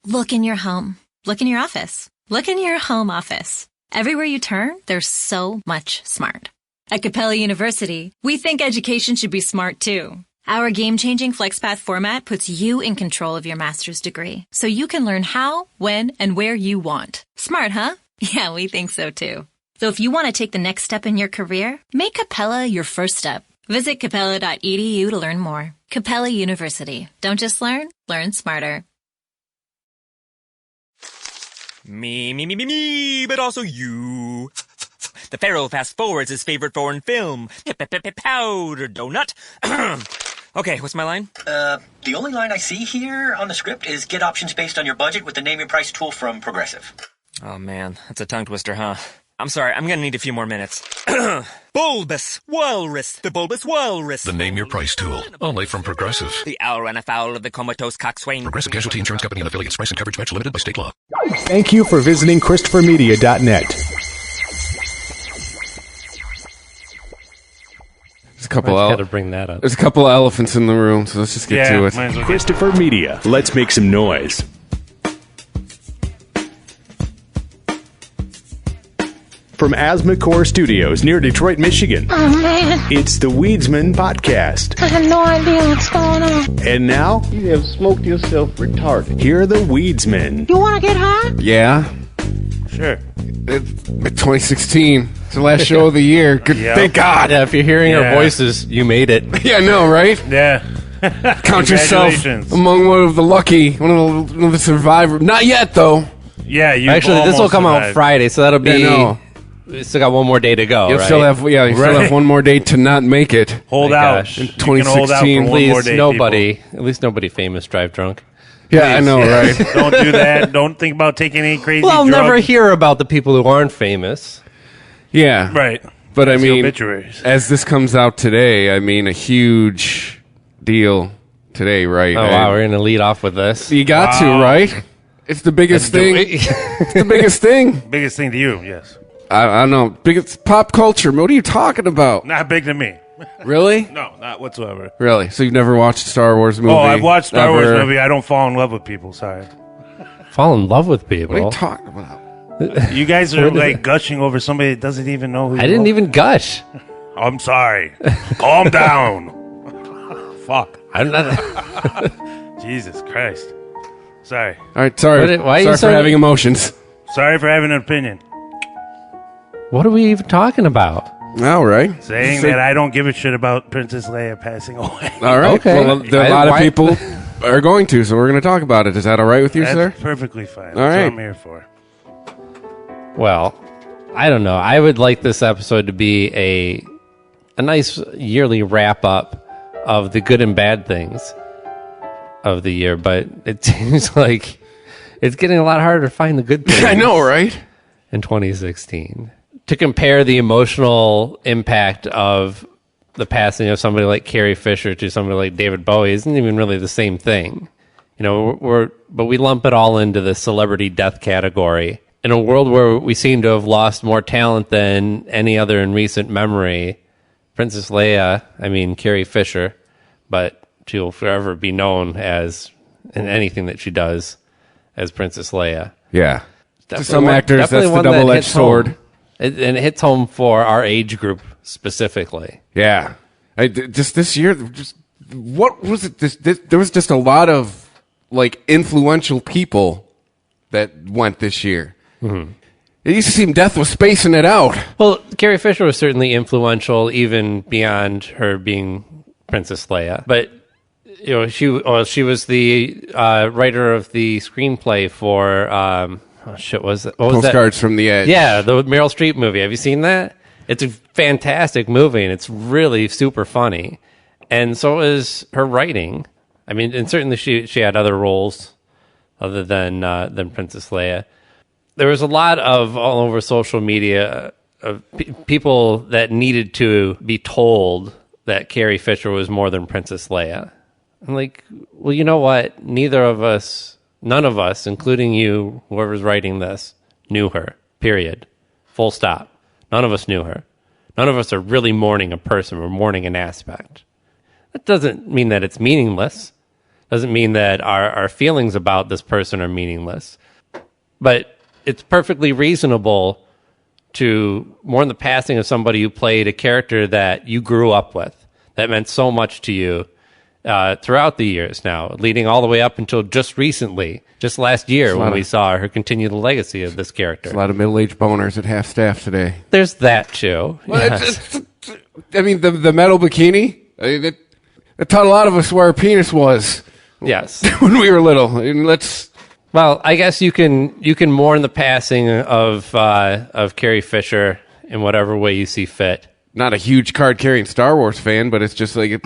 Look in your home. Look in your office. Look in your home office. Everywhere you turn, there's so much smart. At Capella University, we think education should be smart too. Our game-changing FlexPath format puts you in control of your master's degree, so you can learn how, when, and where you want. Smart, huh? Yeah, we think so too. So if you want to take the next step in your career, make Capella your first step. Visit capella.edu to learn more. Capella University. Don't just learn smarter. Me, but also you. The Pharaoh fast forwards his favorite foreign film, Powder Donut. Okay, what's my line? The only line I see here on the script is get options based on your budget with the Name Your Price tool from Progressive. Oh man, that's a tongue twister, huh? I'm sorry, I'm gonna need a few more minutes. Bulbous Walrus, the Bulbous Walrus. The Name Your Price tool, only from Progressive. The owl ran afoul of the comatose coxswain. Progressive Casualty Insurance Company and affiliates. Price and coverage match limited by state law. Thank you for visiting ChristopherMedia.net. There's a couple. Gotta bring that up. There's a couple of elephants in the room, so let's just get to it. Well. Christopher Media. Let's make some noise. From Asthmacore Studios near Detroit, Michigan. Oh, man. It's the Weedsmen Potcast. I have no idea what's going on. And now, you have smoked yourself retarded. here are the Weedsmen. You want to get high? Yeah. Sure. It's 2016. It's the last show of the year. Good, Thank God. Yeah, if you're hearing our voices, you made it. Yeah, I know, right? Yeah. Count yourself among one of the lucky, one of the survivors. Not yet, though. Yeah, you Actually, this will come out Friday, so that'll be... Yeah, no. We still got one more day to go, You'll right? still have, still have one more day to not make it. Hold out. In You can hold out 2016. for one more Please, day, nobody, at least nobody famous drive drunk. Yeah, I know, right? Don't do that. Don't think about taking any crazy Well, I'll drugs. never hear about the people who aren't famous. Yeah. Right. But I That's the mean, obituaries. as this comes out today, I mean, a huge deal today, right? Oh, wow, we're going to lead off with this. You got to, right? It's the biggest thing. It's the biggest thing. Biggest thing to you, yes. I don't know. Biggest pop culture. What are you talking about? Not big to me. Really? No, not whatsoever. Really? So you've never watched a Star Wars movie? Oh, I've watched Star Wars Ever? movie. I don't fall in love with people. Sorry. Fall in love with people. What are you talking about? You guys are like gushing over somebody that doesn't even know who you I didn't are. even gush. I'm sorry. Calm down. Fuck. I'm not. Jesus Christ. Sorry. All right, sorry. Why are you sorry for so- having emotions. Sorry for having an opinion. What are we even talking about? All right. Saying that I don't give a shit about Princess Leia passing away. All right. Okay. Well, a lot of people are going to, so we're going to talk about it. Is that all right with you, That's sir? perfectly fine. All That's right. what I'm here for. Well, I don't know. I would like this episode to be a nice yearly wrap up of the good and bad things of the year, but it seems like it's getting a lot harder to find the good things. I know, right? In 2016. To compare the emotional impact of the passing of somebody like Carrie Fisher to somebody like David Bowie isn't even really the same thing. You know, but we lump it all into the celebrity death category. In a world where we seem to have lost more talent than any other in recent memory, Princess Leia, Carrie Fisher, but she'll forever be known as, in anything that she does, as Princess Leia. Yeah. To Definitely some one- actors, that's definitely the one that double-edged hits sword. home. And it hits home for our age group specifically. Yeah. Just this year, what was it? There was just a lot of like influential people that went this year. Mm-hmm. It used to seem death was spacing it out. Well, Carrie Fisher was certainly influential, even beyond her being Princess Leia. But you know, she was the writer of the screenplay for what was that? Postcards from the Edge. Yeah, the Meryl Streep movie. Have you seen that? It's a fantastic movie, and it's really super funny. And so is her writing. And certainly she had other roles other than Princess Leia. There was a lot of all over social media of people that needed to be told that Carrie Fisher was more than Princess Leia. I'm like, well, you know what? None of us, including you, whoever's writing this, knew her. Period. Full stop. None of us knew her. None of us are really mourning a person. We're mourning an aspect. That doesn't mean that it's meaningless. doesn't mean that our feelings about this person are meaningless. But it's perfectly reasonable to mourn the passing of somebody who played a character that you grew up with, that meant so much to you throughout the years now, leading all the way up until just recently, just last year when we saw her continue the legacy of this character. There's a lot of middle-aged boners at half staff today. There's that, too. Well, Yes. I mean, the metal bikini, it taught a lot of us where our penis was Yes. when we were little. I mean, Well, I guess you can mourn the passing of Carrie Fisher in whatever way you see fit. not a huge card-carrying Star Wars fan, but it's just like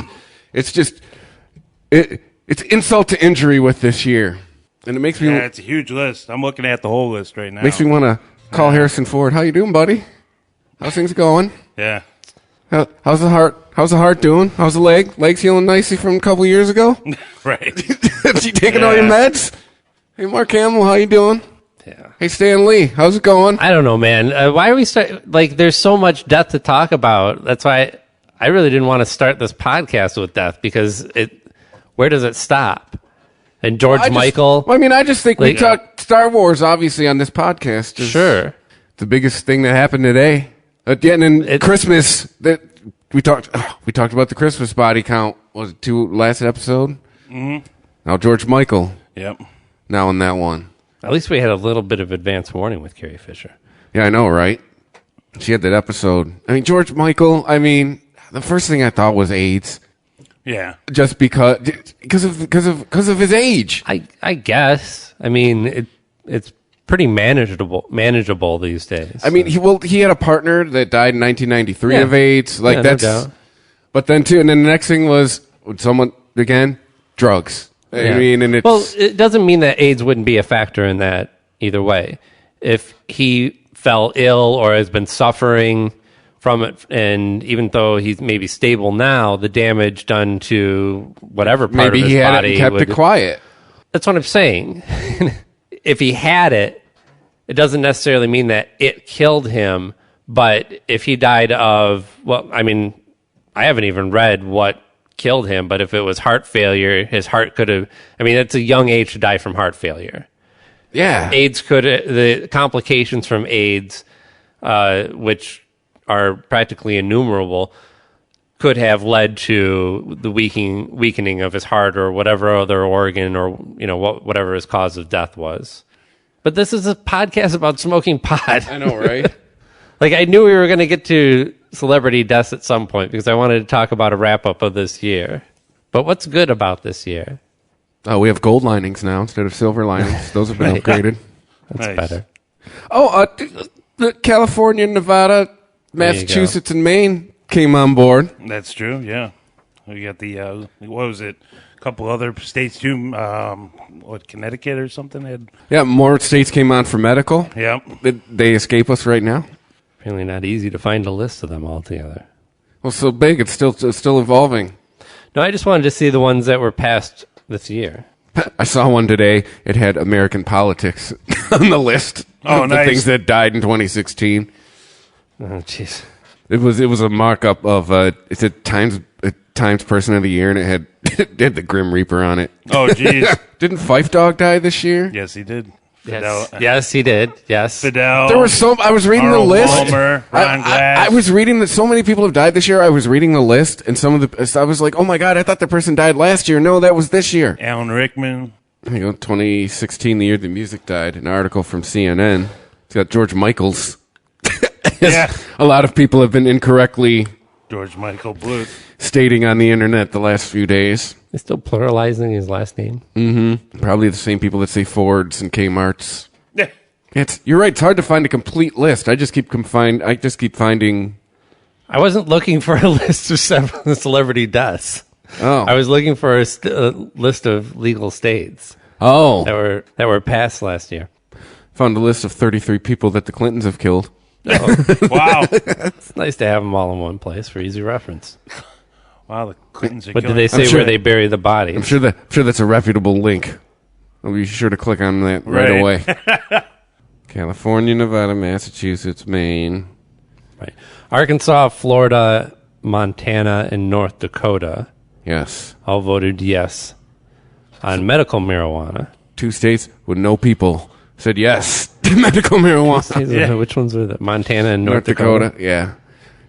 it's insult to injury with this year, and it makes me. Yeah, it's a huge list. I'm looking at the whole list right now. Makes me want to call Harrison Ford. How you doing, buddy? How's things going? Yeah. How's the heart? How's the heart doing? How's the leg? Leg's healing nicely from a couple years ago. Right. You taking all your meds? Hey, Mark Hamill, how you doing? Yeah. Hey, Stan Lee, how's it going? I don't know, man. Why are we there's so much death to talk about. That's why I really didn't want to start this podcast with death, because where does it stop? And George Michael. I mean, I just think we talk Star Wars, obviously, on this podcast. Sure. The biggest thing that happened today. Again, in Christmas, that we talked about the Christmas body count. Was it last episode? Mm-hmm. Now George Michael. Yep. Now in that one. At least we had a little bit of advance warning with Carrie Fisher. Yeah, I know, right? She had that episode. I mean, George Michael. I mean, the first thing I thought was AIDS. Yeah. Just because of his age. I guess. I mean, it's pretty manageable these days. I mean, he had a partner that died in 1993 of AIDS. Like, that's. No doubt. But then the next thing was someone again drugs. I mean, and it doesn't mean that AIDS wouldn't be a factor in that either way. If he fell ill or has been suffering from it, and even though he's maybe stable now, the damage done to whatever part of his body he kept it quiet. That's what I'm saying. If he had it, it doesn't necessarily mean that it killed him. But if he died of, well, I mean, I haven't even read what killed him, but if it was heart failure, his heart could have, I mean, it's a young age to die from heart failure. Yeah. The complications from AIDS, which are practically innumerable, could have led to the weakening of his heart or whatever other organ, or, you know, whatever his cause of death was. But this is a podcast about smoking pot. I know, right? Like, I knew we were going to get to celebrity deaths at some point, because I wanted to talk about a wrap-up of this year. But what's good about this year? Oh, we have gold linings now instead of silver linings. Those have been upgraded. That's Nice. better. Oh, California, Nevada, Massachusetts, and Maine came on board. That's true, yeah. We got the, what was it? A couple other states, too. Connecticut or something? Yeah, more states came on for medical. Yep. They escape us right now. Apparently not easy to find a list of them all together. Well, so big, it's still evolving. No, I just wanted to see the ones that were passed this year. I saw one today. It had American politics on the list. Oh, of the nice. things that died in 2016. Oh, jeez. It was a markup of it's a Times Person of the Year, and it had the Grim Reaper on it. Oh, jeez. Didn't Fife Dog die this year? Yes, he did. Yes, he did. Yes. Fidel. There was I was reading Arnold the list. Palmer, Ron Glass. I was reading that so many people have died this year. I was reading the list, and I was like, oh my god, I thought the person died last year. No, that was this year. Alan Rickman. There you go, 2016, the year the music died. An article from CNN. It's got George Michaels. Yeah. A lot of people have been incorrectly George Michael Bluth. stating on the internet the last few days. He's still pluralizing his last name. Mm-hmm. Probably the same people that say Fords and Kmart's. Yeah. You're right. It's hard to find a complete list. I just keep finding. I wasn't looking for a list of celebrity deaths. Oh, I was looking for a list of legal states. Oh, that were passed last year. Found a list of 33 people that the Clintons have killed. Oh. Wow. It's nice to have them all in one place for easy reference. Wow, the Clintons are But did killing. they say sure- where they bury the body? I'm sure that's a reputable link. I'll be sure to click on that right away. California, Nevada, Massachusetts, Maine. Right. Arkansas, Florida, Montana, and North Dakota Yes. all voted yes on medical marijuana. 2 states with no people said yes to medical marijuana. Which ones are that? Montana and North Dakota. Yeah.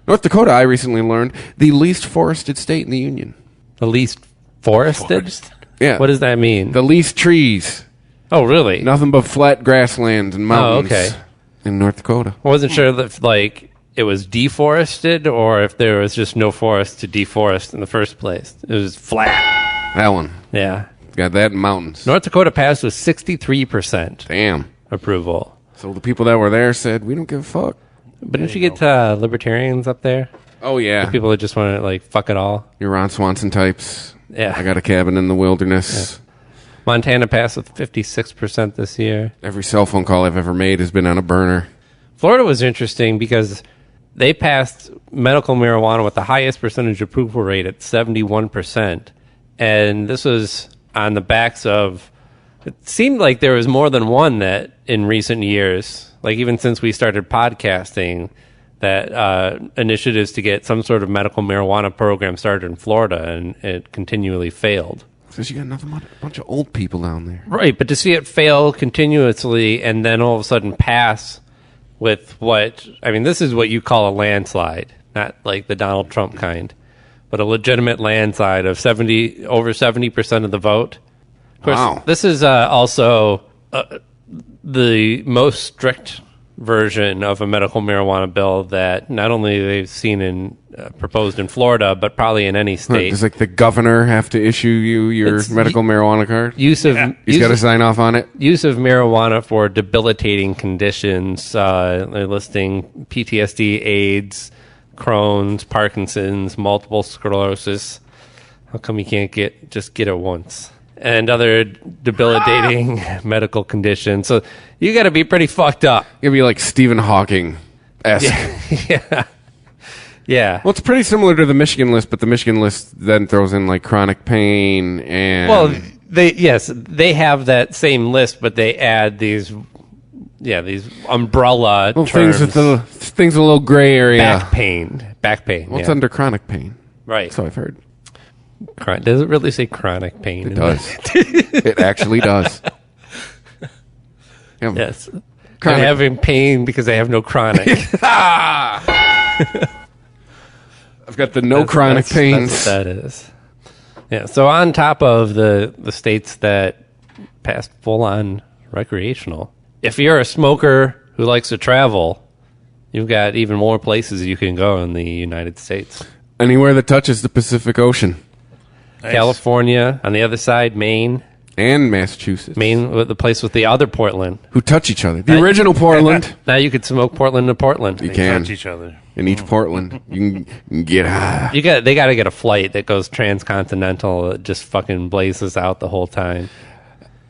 North Dakota, I recently learned, the least forested state in the union. The least forested? Yeah. What does that mean? The least trees. Oh, really? Nothing but flat grasslands and mountains. Oh, okay. In North Dakota. I wasn't sure if, it was deforested or if there was just no forest to deforest in the first place. It was flat. That one. Yeah. Got that in mountains. North Dakota passed with 63% Damn. approval. So the people that were there said, we don't give a fuck. But didn't you get libertarians up there? Oh, yeah. The people that just want to, fuck it all? Your Ron Swanson types. Yeah. I got a cabin in the wilderness. Yeah. Montana passed with 56% this year. Every cell phone call I've ever made has been on a burner. Florida was interesting because they passed medical marijuana with the highest percentage approval rate at 71%. And this was on the backs of, it seemed like there was more than one that in recent years, like even since we started podcasting, that initiatives to get some sort of medical marijuana program started in Florida, and it continually failed. Because you got nothing but a bunch of old people down there. Right, but to see it fail continuously and then all of a sudden pass with this is what you call a landslide, not like the Donald Trump kind, but a legitimate landslide of over 70% of the vote. Of course, wow. This is also the most strict version of a medical marijuana bill that not only they've seen proposed in Florida, but probably in any state. Does the governor have to issue you your medical marijuana card? He's got to sign off on it. Use of marijuana for debilitating conditions, they're listing PTSD, AIDS, Crohn's, Parkinson's, multiple sclerosis. How come you can't just get it once? And other debilitating medical conditions. So you got to be pretty fucked up. You'll be like Stephen Hawking-esque. Yeah. Yeah. Well, it's pretty similar to the Michigan list, but the Michigan list then throws in chronic pain and... Well, they have that same list, but they add these umbrella terms. Things a little gray area. Back pain. Well, it's under chronic pain. Right. So I've heard. Does it really say chronic pain? It does. It actually does. Yeah. Yes. I'm having pain because I have no chronic. I've got the chronic pains. That's what that is. Yeah. So on top of the states that passed full-on recreational, if you're a smoker who likes to travel, you've got even more places you can go in the United States. Anywhere that touches the Pacific Ocean. Nice. California, on the other side, Maine. And Massachusetts. Maine, the place with the other Portland. Who touch each other. The original Portland. Now you could smoke Portland to Portland. You can. Touch each other. In each Portland, you can get high. They got to get a flight that goes transcontinental that just fucking blazes out the whole time.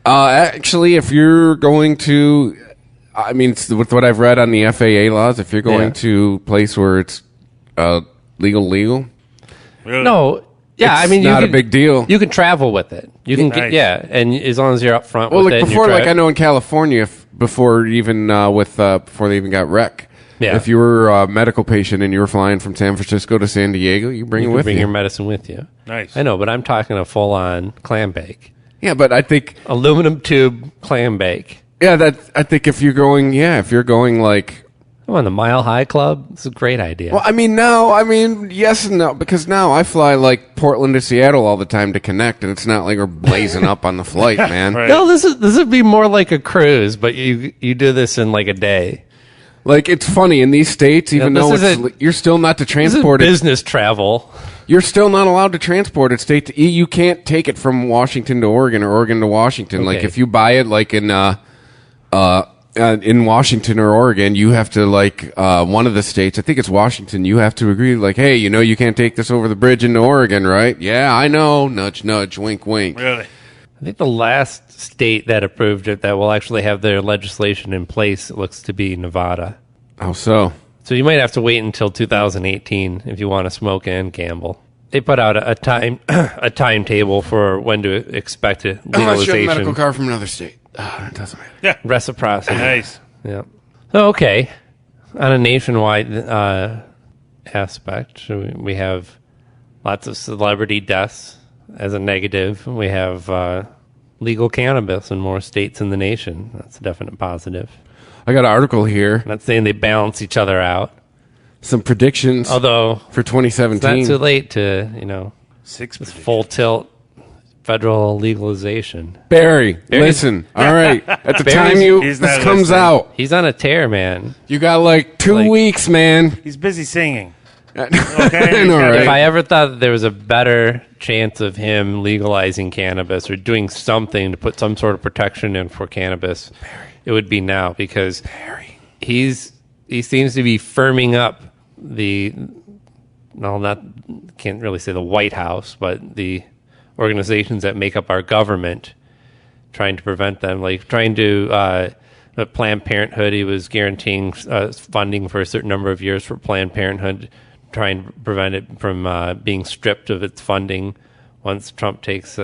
Actually, if you're going to... with what I've read on the FAA laws, if you're going to a place where it's legal... Really? No... Yeah, it's not a big deal. You can travel with it. You can Nice. and as long as you're up front Well, with it. before, I know in California, before they even got rec, if you were a medical patient and you were flying from San Francisco to San Diego, you bring it with you. Bring your medicine with you. Nice. I know, but I'm talking a full-on clam bake. Yeah, but I think Aluminum tube clam bake. Yeah, I think if you're going Come on, the Mile High Club. It's a great idea. Well, yes and no, because now I fly Portland to Seattle all the time to connect, and it's not like we're blazing up on the flight, man. Right. No, this would be more like a cruise, but you do this in a day. It's funny in these states, even though you're still not to transport it. Business travel. You're still not allowed to transport it state to. You can't take it from Washington to Oregon or Oregon to Washington. Okay. If you buy it in Washington or Oregon, you have to one of the states. I think it's Washington. You have to agree. Hey, you can't take this over the bridge into Oregon, right? Yeah, I know. Nudge, nudge. Wink, wink. Really? I think the last state that approved it that will actually have their legislation in place looks to be Nevada. How so? So you might have to wait until 2018 if you want to smoke and gamble. They put out a timetable for when to expect it Unless you have a legalization. medical card from another state. It doesn't matter. Yeah. Reciprocity. Nice. Yeah. So, okay. On a nationwide aspect, we have lots of celebrity deaths as a negative. We have legal cannabis in more states in the nation. That's a definite positive. I got an article here. I'm not saying they balance each other out. Some predictions Although for 2017. it's not too late to, Six it's full tilt federal legalization. Barry, listen. All right. At the time He's not this comes listening. out, He's on a tear, man. you got like 2 weeks, man. He's busy singing. I Okay. know, right? If I ever thought that there was a better chance of him legalizing cannabis or doing something to put some sort of protection in for cannabis, it would be now, because he seems to be firming up can't really say the White House, but the organizations that make up our government, trying to prevent them, like trying to Planned Parenthood. He was guaranteeing funding for a certain number of years for Planned Parenthood, trying to prevent it from being stripped of its funding once Trump takes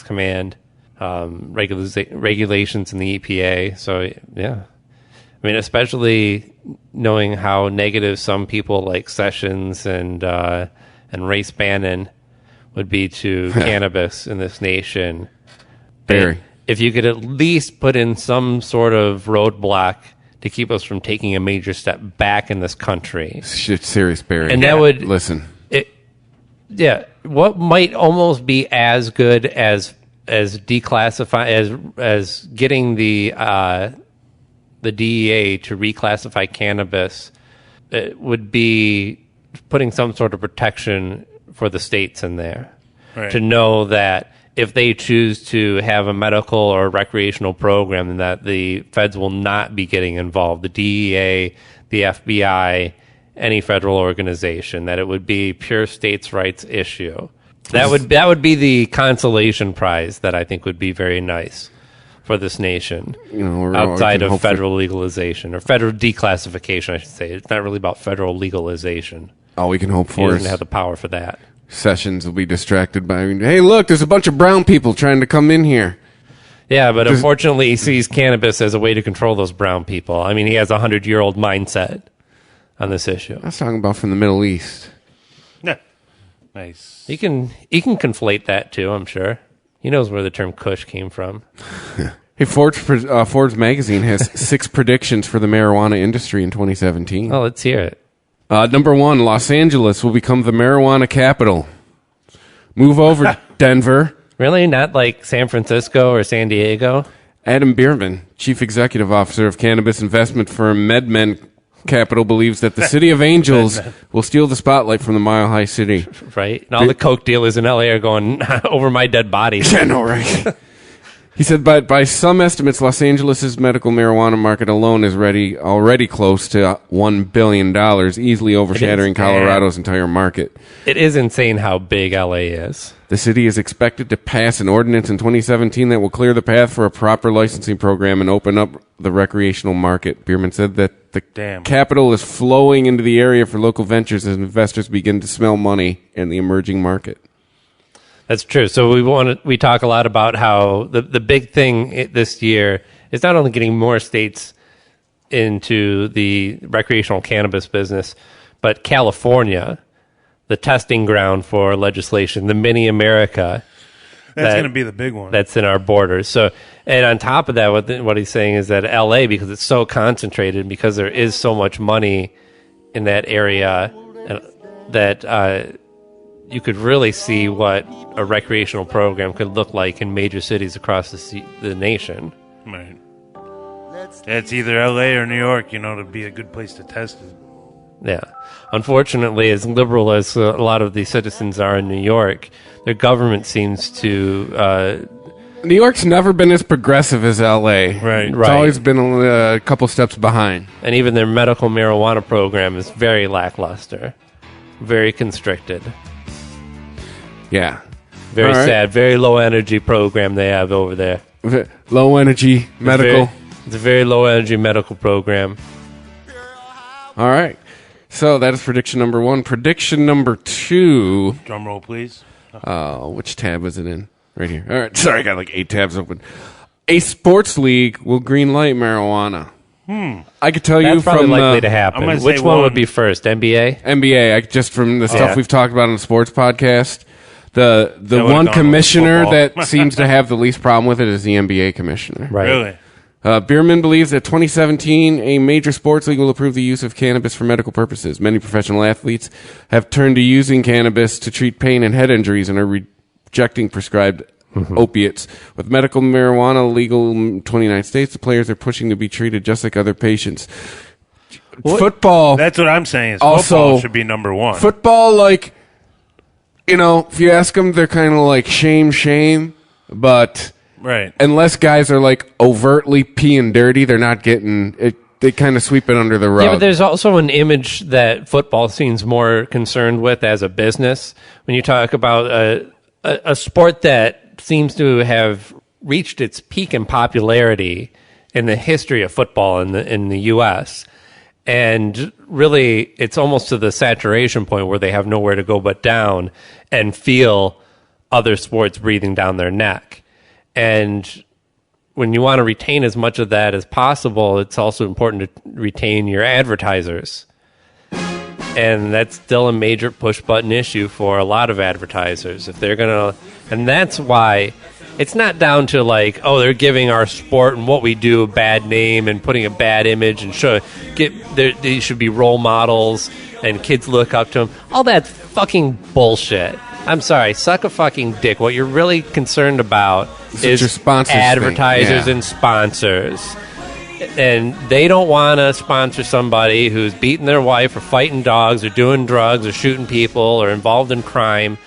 command. Regulations in the EPA. So yeah, I mean, especially knowing how negative some people like Sessions and Ray Bannon would be to cannabis in this nation. Barry. If you could at least put in some sort of roadblock to keep us from taking a major step back in this country. Shit, serious, Barry. And that would... Listen. What might almost be as good as declassify as getting the DEA to reclassify cannabis, it would be putting some sort of protection for the states in there, right, to know that if they choose to have a medical or recreational program, that the feds will not be getting involved. The DEA, the FBI, any federal organization, that it would be pure states' rights issue. That would be the consolation prize that I think would be very nice for this nation, outside of federal legalization or federal declassification, I should say. It's not really about federal legalization. All we can hope He for doesn't is have the power for that. Sessions will be distracted by, hey, look, there's a bunch of brown people trying to come in here. Yeah, but unfortunately, he sees cannabis as a way to control those brown people. I mean, he has a 100-year-old mindset on this issue. I was talking about from the Middle East. Yeah. Nice. He can conflate that too, I'm sure. He knows where the term Kush came from. Hey, Forbes magazine has 6 predictions for the marijuana industry in 2017. Oh, let's hear it. Number 1, Los Angeles will become the marijuana capital. Move over, Denver. Really? Not like San Francisco or San Diego? Adam Bierman, chief executive officer of cannabis investment firm MedMen Capital, believes that the City of Angels will steal the spotlight from the Mile High City. Right? And all the coke dealers in LA are going over my dead body. Yeah, no, right. He said, by some estimates, Los Angeles' medical marijuana market alone is already close to $1 billion, easily overshadowing Colorado's entire market. It is insane how big LA is. The city is expected to pass an ordinance in 2017 that will clear the path for a proper licensing program and open up the recreational market. Bierman said that the capital is flowing into the area for local ventures as investors begin to smell money in the emerging market. That's true. So we talk a lot about how the big thing this year is not only getting more states into the recreational cannabis business, but California, the testing ground for legislation, the mini America. That's going to be the big one. That's in our borders. So, and on top of that, what he's saying is that LA, because it's so concentrated, because there is so much money in that area, that you could really see what a recreational program could look like in major cities across the nation. Right. It's either LA or New York, to be a good place to test it. Yeah. Unfortunately, as liberal as a lot of the citizens are in New York, their government seems to... New York's never been as progressive as L.A. Right. It's always been a couple steps behind. And even their medical marijuana program is very lackluster, very constricted. Yeah. Very sad, very low energy program they have over there. Low energy medical. It's a very low energy medical program. All right. So that is prediction number 1. Prediction number 2. Drum roll, please. Which tab is it in? Right here. All right. Sorry, I got like 8 tabs open. A sports league will green light marijuana. I could tell you That's probably from likely to happen. Which one would be first? NBA? NBA. Just from the stuff we've talked about on the sports podcast. The would've one gone with commissioner football. that seems to have the least problem with it is the NBA commissioner. Right. Really? Bierman believes that 2017, a major sports league will approve the use of cannabis for medical purposes. Many professional athletes have turned to using cannabis to treat pain and head injuries and are rejecting prescribed opiates. With medical marijuana legal in 29 states, the players are pushing to be treated just like other patients. Football. That's what I'm saying. Is Also, football should be number one. Football, like, if you ask them, they're kind of like shame, but Right. unless guys are like overtly peeing dirty, they're not getting it. They kind of sweep it under the rug. Yeah, but there's also an image that football seems more concerned with as a business. When you talk about a sport that seems to have reached its peak in popularity in the history of football in the U.S., and really it's almost to the saturation point where they have nowhere to go but down and feel other sports breathing down their neck. And when you want to retain as much of that as possible, it's also important to retain your advertisers. And that's still a major push button issue for a lot of advertisers. If they're going to, and that's why it's not down to like, oh, they're giving our sport and what we do a bad name and putting a bad image and they should be role models and kids look up to them. All that's fucking bullshit. I'm sorry, suck a fucking dick. What you're really concerned about is your sponsors advertisers thing. Yeah. and sponsors. And they don't want to sponsor somebody who's beating their wife or fighting dogs or doing drugs or shooting people or involved in crime.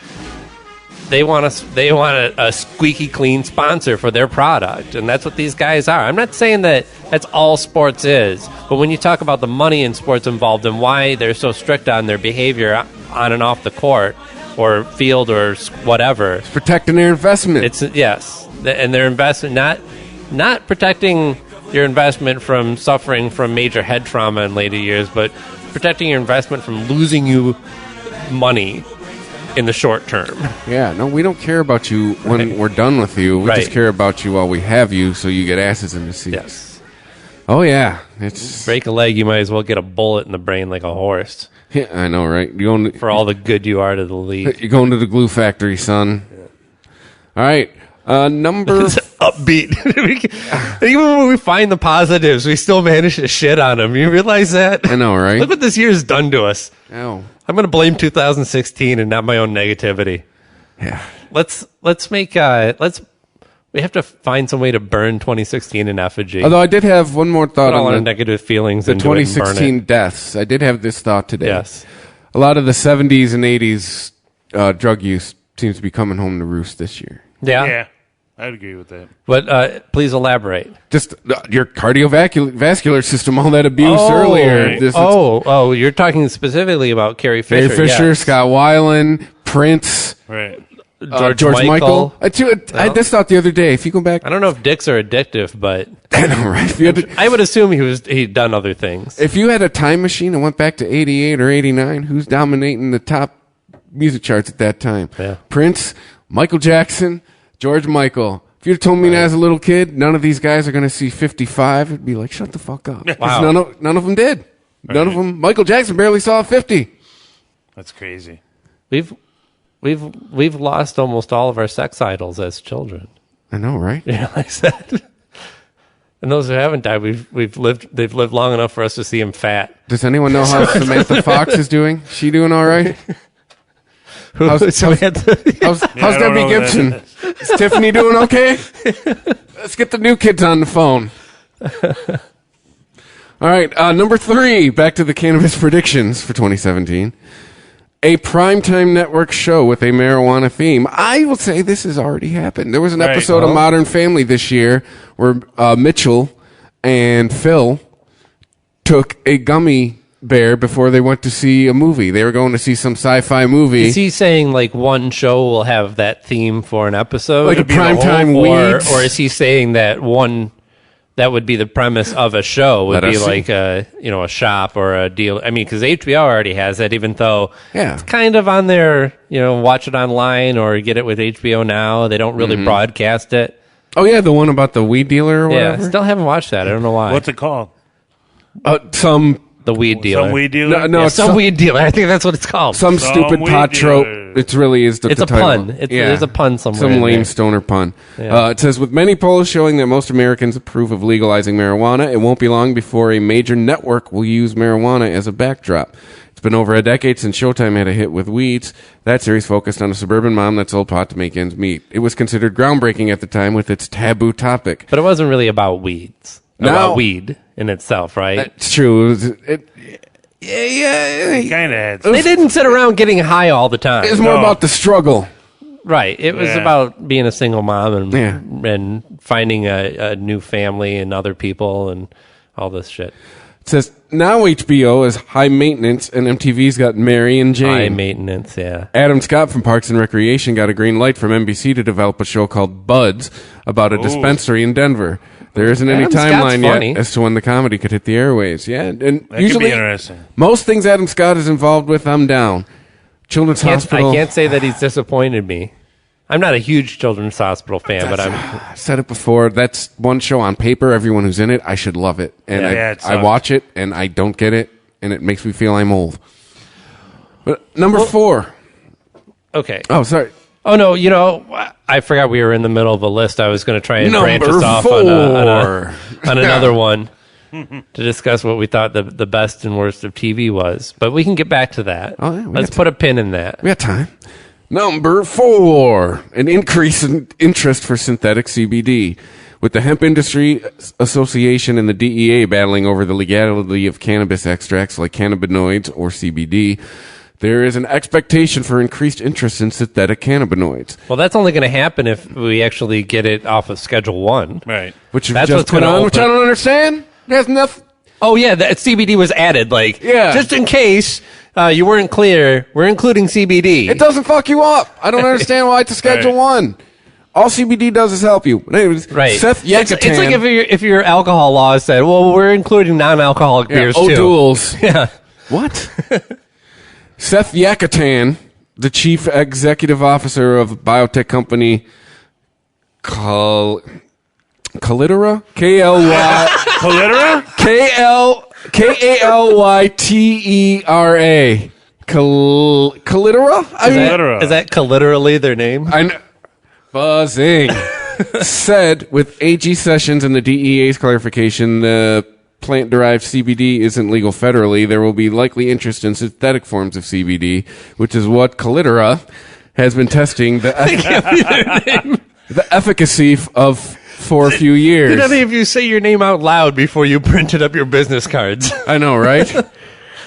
They want a squeaky clean sponsor for their product, and that's what these guys are. I'm not saying that that's all sports is, but when you talk about the money in sports involved and why they're so strict on their behavior on and off the court or field or whatever, It's protecting their investment. it's and their investment not protecting your investment from suffering from major head trauma in later years, but protecting your investment from losing you money in the short term. Yeah, no, we don't care about you when we're done with you. We just care about you while we have you, so you get asses in the seats. Yes. Oh yeah, it's Break a leg, you might as well get a bullet in the brain like a horse. Yeah, I know, right? For all the good you are to the league. You're going to the glue factory, son. All right, number It's upbeat. Even when we find the positives, we still manage to shit on them. You realize that? I know, right? Look what this year's done to us. Oh, I'm going to blame 2016 and not my own negativity. yeah. Let's make we have to find some way to burn 2016 in effigy. Although I did have one more thought Put all our on negative feelings the into it and burn 2016 it. deaths. I did have this thought today. Yes. A lot of the 70s and 80s drug use seems to be coming home to roost this year. Yeah, I'd agree with that. But please elaborate. Just your cardiovascular system, all that abuse earlier. Right. You're talking specifically about Carrie Fisher. Barry Fisher, yes. Scott Weiland, Prince, Right. George Michael. I had this thought the other day. If you go back, I don't know if dicks are addictive, but I know, right? If you had to- I would assume he'd done other things. If you had a time machine and went back to 88 or 89, who's dominating the top music charts at that time? Yeah. Prince, Michael Jackson, George Michael. If you'd told me that as a little kid, none of these guys are going to see 55, it'd be like, shut the fuck up. 'Cause Wow. None of them did. None of them. Michael Jackson barely saw 50. That's crazy. We've lost almost all of our sex idols as children. I know, right? You realize that? And those who haven't died, they've lived long enough for us to see them fat. Does anyone know how Samantha Fox is doing? She doing all right? How's I don't Debbie know Gibson? Is Tiffany doing okay? Let's get the new kids on the phone. All right, number 3, back to the cannabis predictions for 2017. A primetime network show with a marijuana theme. I will say this has already happened. There was an episode of Modern Family this year where Mitchell and Phil took a gummy bear before they went to see a movie. They were going to see some sci-fi movie. Is he saying like one show will have that theme for an episode? Like a primetime Weeds? Or is he saying that one that would be the premise of a show would be like a shop or a deal? I mean, because HBO already has that, even though it's kind of on their, watch it online or get it with HBO Now. They don't really broadcast it. Oh yeah, the one about the weed dealer or whatever? Yeah, still haven't watched that. I don't know why. What's it called? Some The weed dealer. Some weed dealer? No, Yeah, it's some weed dealer. I think that's what it's called. some stupid weed pot trope. dealer. It really is the It's a title. pun. There's a pun somewhere Some in lame there. stoner pun. Yeah. It says, with many polls showing that most Americans approve of legalizing marijuana, it won't be long before a major network will use marijuana as a backdrop. It's been over a decade since Showtime had a hit with Weeds. That series focused on a suburban mom that sold pot to make ends meet. It was considered groundbreaking at the time with its taboo topic. But it wasn't really about weeds. No. About weed in itself, right? It's true. Yeah. Kind of had. They didn't sit around getting high all the time. It was more about the struggle. Right. It was Yeah. about being a single mom and Yeah. and finding a new family and other people and all this shit. It says, now HBO is high maintenance and MTV's got Mary and Jane. High maintenance, yeah. Adam Scott from Parks and Recreation got a green light from NBC to develop a show called Buds about a dispensary in Denver. There isn't any Adam Scott's timeline yet funny. as to when the comedy could hit the airwaves. Yeah, and That usually could be interesting. most things Adam Scott is involved with, I'm down. Children's Hospital. I can't say that he's disappointed me. I'm not a huge Children's Hospital fan, but I'm. I said it before. That's one show on paper. Everyone who's in it, I should love it, and Yeah, it I sucks. watch it and I don't get it, and it makes me feel I'm old. But number 4. Okay. Oh, sorry. Oh no, I forgot we were in the middle of a list. I was going to try and branch Number us off 4. on another one to discuss what we thought the best and worst of TV was. But we can get back to that. Oh, yeah, we Let's got put a pin in that. We got time. Number 4, an increase in interest for synthetic CBD. With the Hemp Industry Association and the DEA battling over the legality of cannabis extracts like cannabinoids or CBD, there is an expectation for increased interest in synthetic cannabinoids. Well, that's only going to happen if we actually get it off of Schedule 1. Right. Which you've That's just what's put gonna on, which I open- don't understand. It has nothing. Oh, yeah, that CBD was added. Yeah. Just in case you weren't clear, we're including CBD. It doesn't fuck you up. I don't understand why it's a Schedule 1. All CBD does is help you. But anyways, Right. Seth It's Yucatan. like if your alcohol law said, well, we're including non-alcoholic beers, too. O'Doul's. Yeah. What? Seth Yucatan, the chief executive officer of biotech company Kalitera? K-L-Y... Cholera? K-A-L-Y-T-E-R-A. Kalitera? Cholera. Is that literally their name? I know. Buzzing. Said with AG Sessions and the DEA's clarification, the plant-derived CBD isn't legal federally. There will be likely interest in synthetic forms of CBD, which is what Kalitera has been testing the efficacy of for a few years. Did any of you say your name out loud before you printed up your business cards? I know, right?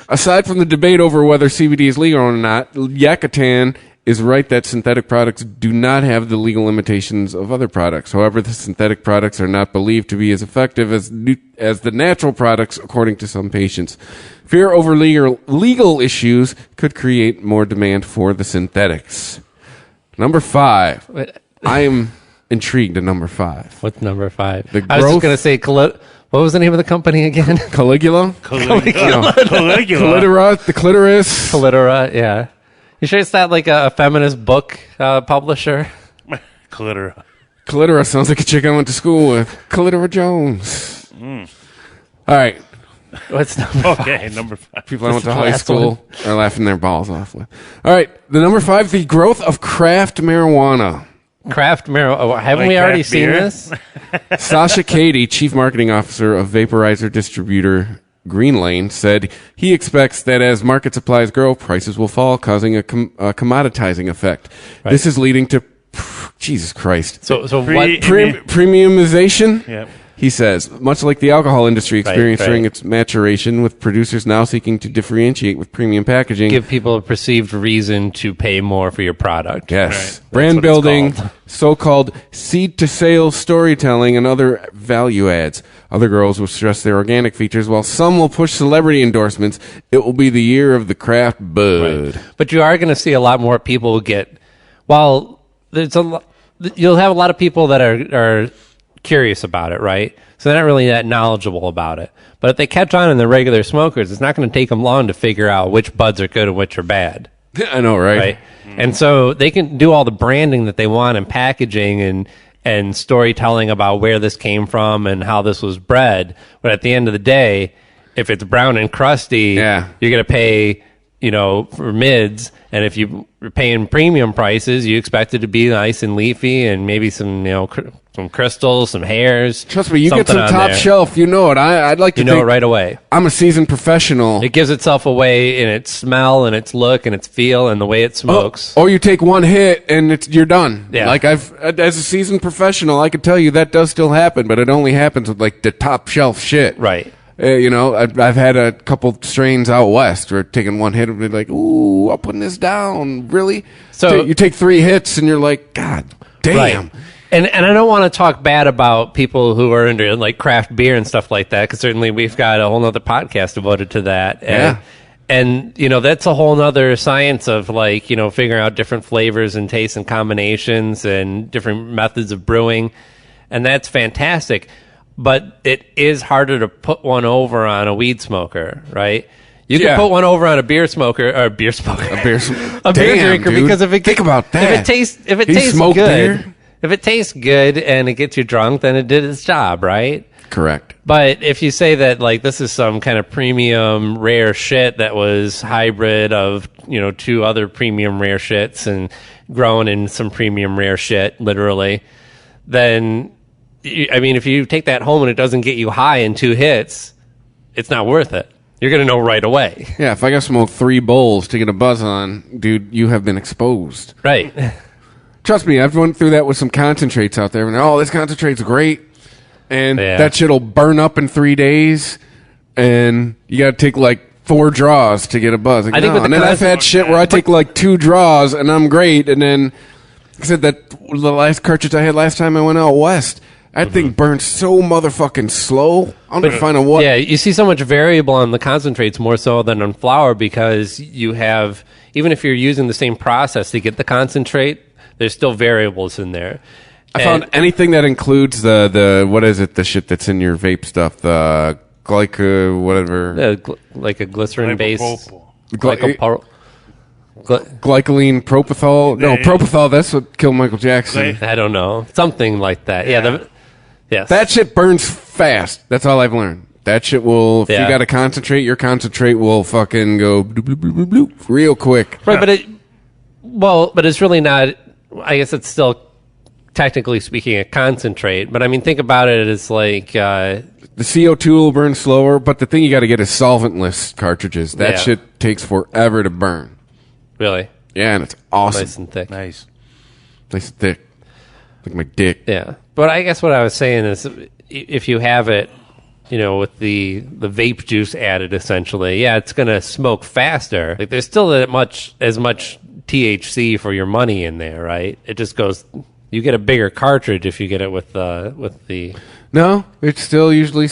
Aside from the debate over whether CBD is legal or not, Yucatan is right that synthetic products do not have the legal limitations of other products. However, the synthetic products are not believed to be as effective as the natural products, according to some patients. Fear over legal issues could create more demand for the synthetics. Number 5. I am intrigued at number 5. What's number 5? The I was just growth- going to say, what was the name of the company again? Caligula? Caligula. Clitora? The clitoris? Clitora, yeah. You sure it's not like a feminist book publisher? Cholera. Clitora sounds like a chick I went to school with. Clitora Jones. All right. What's number Okay, number 5. People I went the to high last school are laughing their balls off with. All right. The number 5, the growth of craft marijuana. Craft marijuana. Oh, haven't Like we already craft seen beer? this? Sasha Cady, chief marketing officer of vaporizer distributor Green Lane, said he expects that as market supplies grow, prices will fall, causing a commoditizing effect. This is leading to Jesus Christ. So Pre- what? Premiumization? Yep. He says, much like the alcohol industry experienced right. during its maturation, with producers now seeking to differentiate with premium packaging. Give people a perceived reason to pay more for your product. Yes. Right. Brand what it's building, called. so-called seed-to-sale storytelling, and other value adds. Other girls will stress their organic features, while some will push celebrity endorsements. It will be the year of the craft bud. But you are going to see a lot more people get. While there's you'll have a lot of people that are curious about it, right? So they're not really that knowledgeable about it. But if they catch on in the regular smokers, it's not going to take them long to figure out which buds are good and which are bad. I know, right? Right. And so they can do all the branding that they want and packaging and storytelling about where this came from and how this was bred. But at the end of the day, if it's brown and crusty, Yeah. you're going to pay, for mids. And if you're paying premium prices, you expect it to be nice and leafy and maybe some, some crystals, some hairs. Trust me, you get something some on top there. shelf, you know it. I'd like to You know think it right away. I'm a seasoned professional. It gives itself away in its smell and its look and its feel and the way it smokes. Or you take one hit and you're done. Yeah. Like as a seasoned professional, I can tell you that does still happen, but it only happens with like the top shelf shit. Right. I've had a couple strains out west where taking one hit and be like, ooh, I'm putting this down. Really? So you take 3 hits and you're like, God damn. Right. And I don't want to talk bad about people who are into like craft beer and stuff like that, because certainly we've got a whole nother podcast devoted to that. Yeah. And that's a whole nother science of like, figuring out different flavors and tastes and combinations and different methods of brewing. And that's fantastic. But it is harder to put one over on a weed smoker, right? You can put one over on a beer smoker or a beer smoker, a beer drinker, dude. because if it think about that, if it tastes smoked good, beer? if it tastes good and it gets you drunk, then it did its job, right? Correct. But if you say that like this is some kind of premium rare shit that was hybrid of 2 other premium rare shits and grown in some premium rare shit, literally, then if you take that home and it doesn't get you high in 2 hits, it's not worth it. You're going to know right away. Yeah, if I got to smoke 3 bowls to get a buzz on, dude, you have been exposed. Right. Trust me, I've went through that with some concentrates out there. And this concentrate's great. And that shit'll burn up in 3 days. And you got to take like 4 draws to get a buzz. Like, and then I've had shit where I take like 2 draws and I'm great. And then, like I said, that the last cartridge I had last time I went out west, that thing burns so motherfucking slow. I'm going to find out what. Yeah, you see so much variable on the concentrates more so than on flour, because you have, even if you're using the same process to get the concentrate, there's still variables in there. I found anything that includes the what is it, the shit that's in your vape stuff, the whatever. Like a glycerin base. Glycoline propofol. No, propofol, that's what killed Michael Jackson. I don't know. Something like that. Yeah. Yes. That shit burns fast. That's all I've learned. That shit will, if you got to concentrate, your concentrate will fucking go bloop, bloop, bloop, bloop, bloop, real quick. Right, but it's really not, I guess it's still technically speaking a concentrate, but I mean, think about it as like... the CO2 will burn slower, but the thing you got to get is solventless cartridges. That shit takes forever to burn. Really? Yeah, and it's awesome. Nice and thick. Nice and thick. Like my dick. Yeah. But I guess what I was saying is, if you have it, with the vape juice added, essentially, it's going to smoke faster. Like, there's still as much THC for your money in there, right? It just goes... You get a bigger cartridge if you get it with the... No, it's still usually...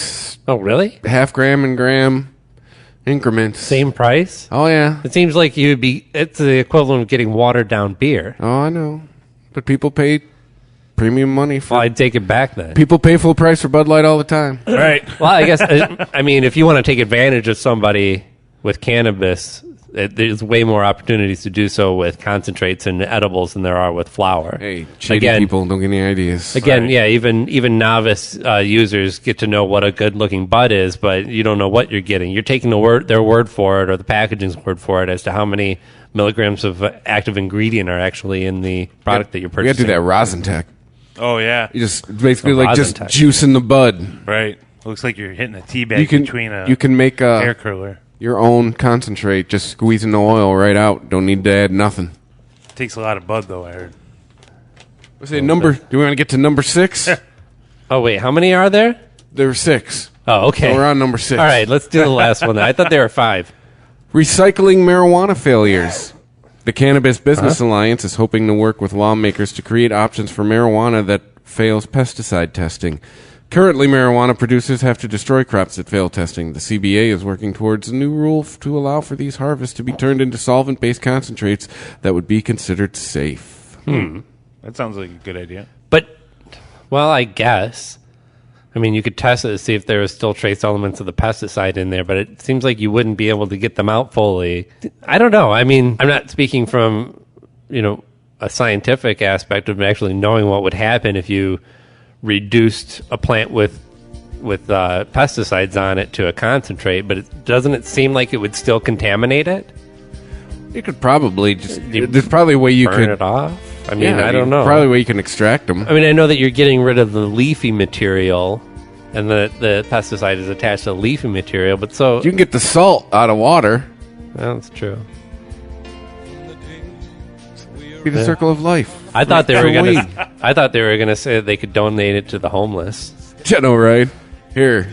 Oh, really? half gram and gram increments. Same price? Oh, yeah. It seems like it's the equivalent of getting watered down beer. Oh, I know. But people pay premium money for... Well, I'd take it back then. People pay full price for Bud Light all the time. Right. Well, I guess, if you want to take advantage of somebody with cannabis, there's way more opportunities to do so with concentrates and edibles than there are with flour. Hey, shady people, don't get any ideas. Again, even novice users get to know what a good-looking bud is, but you don't know what you're getting. You're taking their word for it, or the packaging's word for it, as to how many milligrams of active ingredient are actually in the product that you're purchasing. You got to do that rosin tech. Oh, yeah. You just basically just juicing the bud. Right. Looks like you're hitting a tea bag between a you can make a hair curler. Your own concentrate, just squeezing the oil right out. Don't need to add nothing. Takes a lot of bud, though, I heard. What's it, number? Do we want to get to number 6? Oh, wait, how many are there? There were 6. Oh, okay. So we're on number 6. All right, let's do the last one. I thought there were 5. Recycling marijuana failures. The Cannabis Business Alliance is hoping to work with lawmakers to create options for marijuana that fails pesticide testing. Currently, marijuana producers have to destroy crops that fail testing. The CBA is working towards a new rule to allow for these harvests to be turned into solvent-based concentrates that would be considered safe. That sounds like a good idea. But, well, I guess. You could test it to see if there was still trace elements of the pesticide in there, but it seems like you wouldn't be able to get them out fully. I don't know. I'm not speaking from, a scientific aspect of actually knowing what would happen if you reduced a plant with with pesticides on it to a concentrate, but doesn't it seem like it would still contaminate it? You could probably there's probably a way you burn could it off. I mean, I don't know. Probably a way you can extract them. I mean, I know that you're getting rid of the leafy material, and the pesticide is attached to the leafy material, but so you can get the salt out of water. Well, that's true. Be the circle of life. I thought they were gonna say that they could donate it to the homeless. I know, right? Here,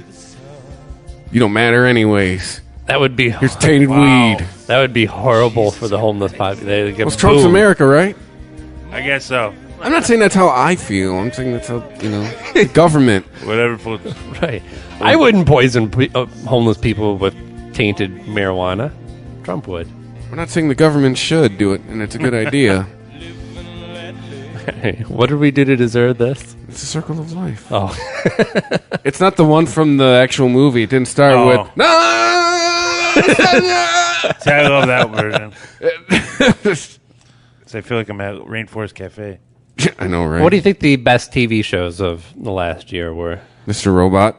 you don't matter anyways. That would be here's tainted weed. That would be horrible for the homeless population. Well, Trump's America, right? I guess so. I'm not saying that's how I feel. I'm saying that's how government. Whatever. Right. I wouldn't poison homeless people with tainted marijuana. Trump would. We're not saying the government should do it, and it's a good idea. What did we do to deserve this? It's a circle of life. Oh. It's not the one from the actual movie. It didn't start with no. See, I love that version. So I feel like I'm at Rainforest Cafe. I know, right? What do you think the best TV shows of the last year were? Mr. Robot.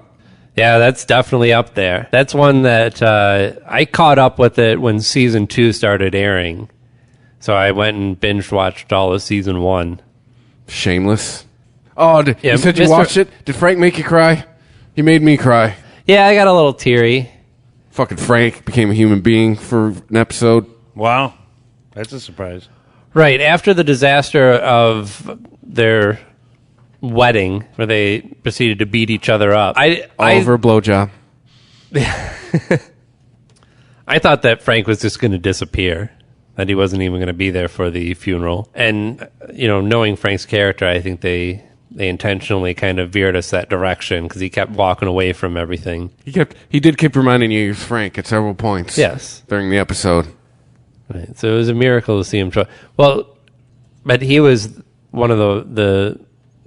Yeah, that's definitely up there. That's one that I caught up with it when season 2 started airing. So I went and binge watched all of season 1. Shameless. Oh, you said you Mr. watched it? Did Frank make you cry? He made me cry. Yeah, I got a little teary. Fucking Frank became a human being for an episode. Wow. That's a surprise. Right, after the disaster of their wedding, where they proceeded to beat each other up. Over a blowjob. I thought that Frank was just going to disappear, that he wasn't even going to be there for the funeral. And, knowing Frank's character, I think they intentionally kind of veered us that direction because he kept walking away from everything. He did keep reminding you he was Frank at several points. Yes. During the episode. Right. So it was a miracle to see him try. Well, but he was one of the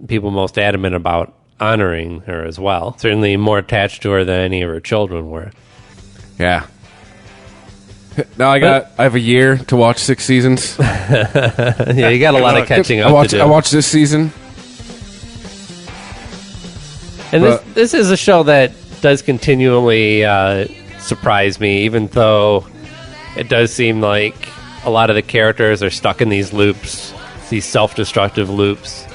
people most adamant about honoring her as well. Certainly more attached to her than any of her children were. Yeah. Now I have a year to watch 6 seasons. Yeah, you got a lot of catching up to do. I watched this season. And this is a show that does continually surprise me, even though it does seem like a lot of the characters are stuck in these loops, these self-destructive loops.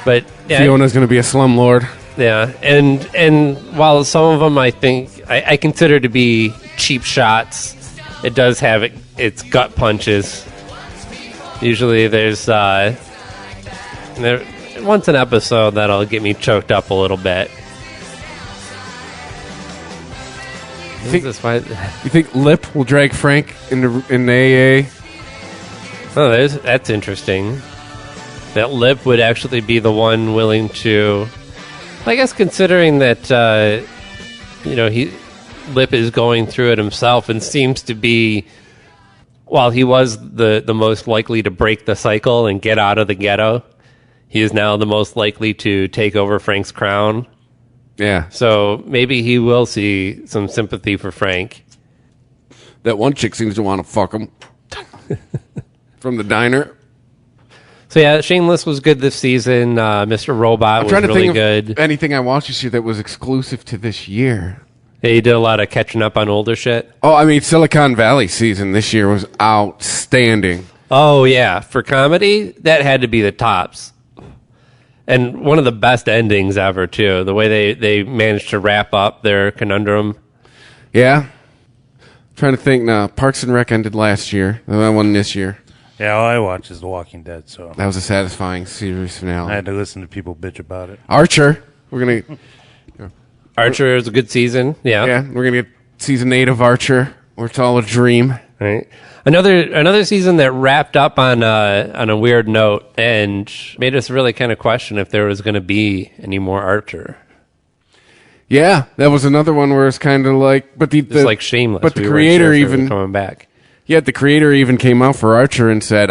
But yeah, Fiona's going to be a slumlord. Yeah, and while some of them I think I consider to be cheap shots, it does have its gut punches. Usually there's once an episode that'll get me choked up a little bit. You think Lip will drag Frank in the AA? Oh, that's interesting. That Lip would actually be the one willing to... I guess considering that, Lip is going through it himself and seems to be... While he was the most likely to break the cycle and get out of the ghetto, he is now the most likely to take over Frank's crown. Yeah. So maybe he will see some sympathy for Frank. That one chick seems to want to fuck him. From the diner. So yeah, Shameless was good this season. Mr. Robot was really good. Anything I watched this year that was exclusive to this year. Yeah, you did a lot of catching up on older shit. Oh, I mean, Silicon Valley season this year was outstanding. Oh yeah, for comedy, that had to be the tops. And one of the best endings ever, too. The way they managed to wrap up their conundrum. Yeah. I'm trying to think now. Parks and Rec ended last year. That one this year. Yeah, all I watch is The Walking Dead, so... That was a satisfying series finale. I had to listen to people bitch about it. Archer. Archer is a good season, yeah. Yeah, we're going to get season 8 of Archer, where it's all a dream. Right. Another season that wrapped up on a weird note and made us really kind of question if there was going to be any more Archer. Yeah, that was another one where it's kind of like, but it's like Shameless. But the creator even coming back. Yeah, the creator even came out for Archer and said,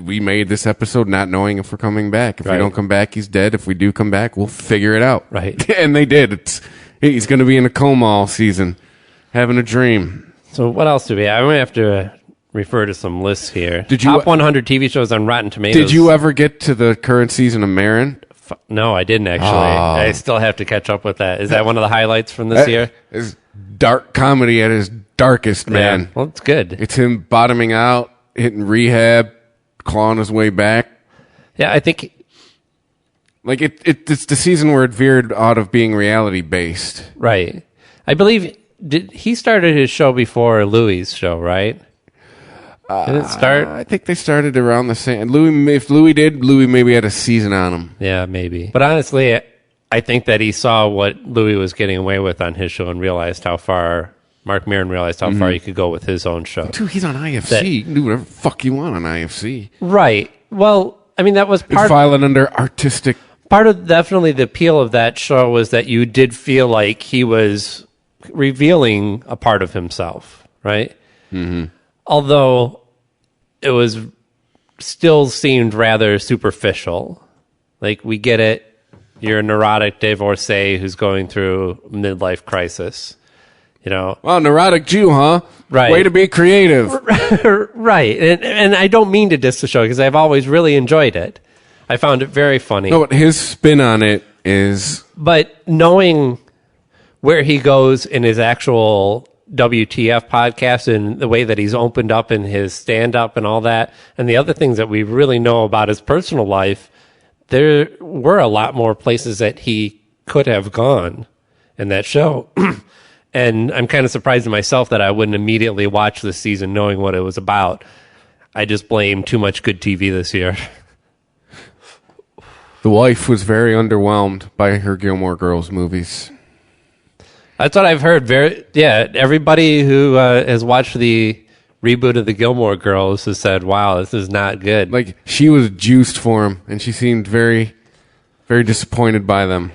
"We made this episode not knowing if we're coming back. If we don't come back, he's dead. If we do come back, we'll figure it out." Right. And they did. He's going to be in a coma all season, having a dream. So what else do we have? I'm going to have to refer to some lists here. Did you Top 100 TV shows on Rotten Tomatoes. Did you ever get to the current season of Marin? No, I didn't actually. I still have to catch up with that. Is that one of the highlights from this year? Is dark comedy at his darkest, man. Yeah. Well, it's good. It's him bottoming out, hitting rehab, clawing his way back. Yeah, I think like it's the season where it veered out of being reality based. Right. I believe he started his show before Louis' show, right? Did it start? I think they started around the same. If Louis did, Louis maybe had a season on him. Yeah, maybe. But honestly, I think that he saw what Louis was getting away with on his show and realized how far Mark Maron realized how far he could go with his own show. Dude, he's on IFC. You can do whatever the fuck you want on IFC. Right. Well, I mean, that was part filing under artistic. Part of definitely the appeal of that show was that you did feel like he was revealing a part of himself, right? Mm-hmm. Although it was still seemed rather superficial. Like, we get it. You're a neurotic divorcee who's going through a midlife crisis. You know, well, neurotic Jew, huh? Right. Way to be creative. Right. And I don't mean to diss the show because I've always really enjoyed it. I found it very funny. No, but his spin on it is... But knowing where he goes in his actual WTF podcast and the way that he's opened up in his stand-up and all that, and the other things that we really know about his personal life, there were a lot more places that he could have gone in that show. And I'm kind of surprised in myself that I wouldn't immediately watch this season knowing what it was about. I just blame too much good TV this year. The wife was very underwhelmed by her Gilmore Girls movies. That's what I've heard. Everybody who has watched the reboot of the Gilmore Girls has said, wow, this is not good. Like, she was juiced for him, and she seemed very, very disappointed by them.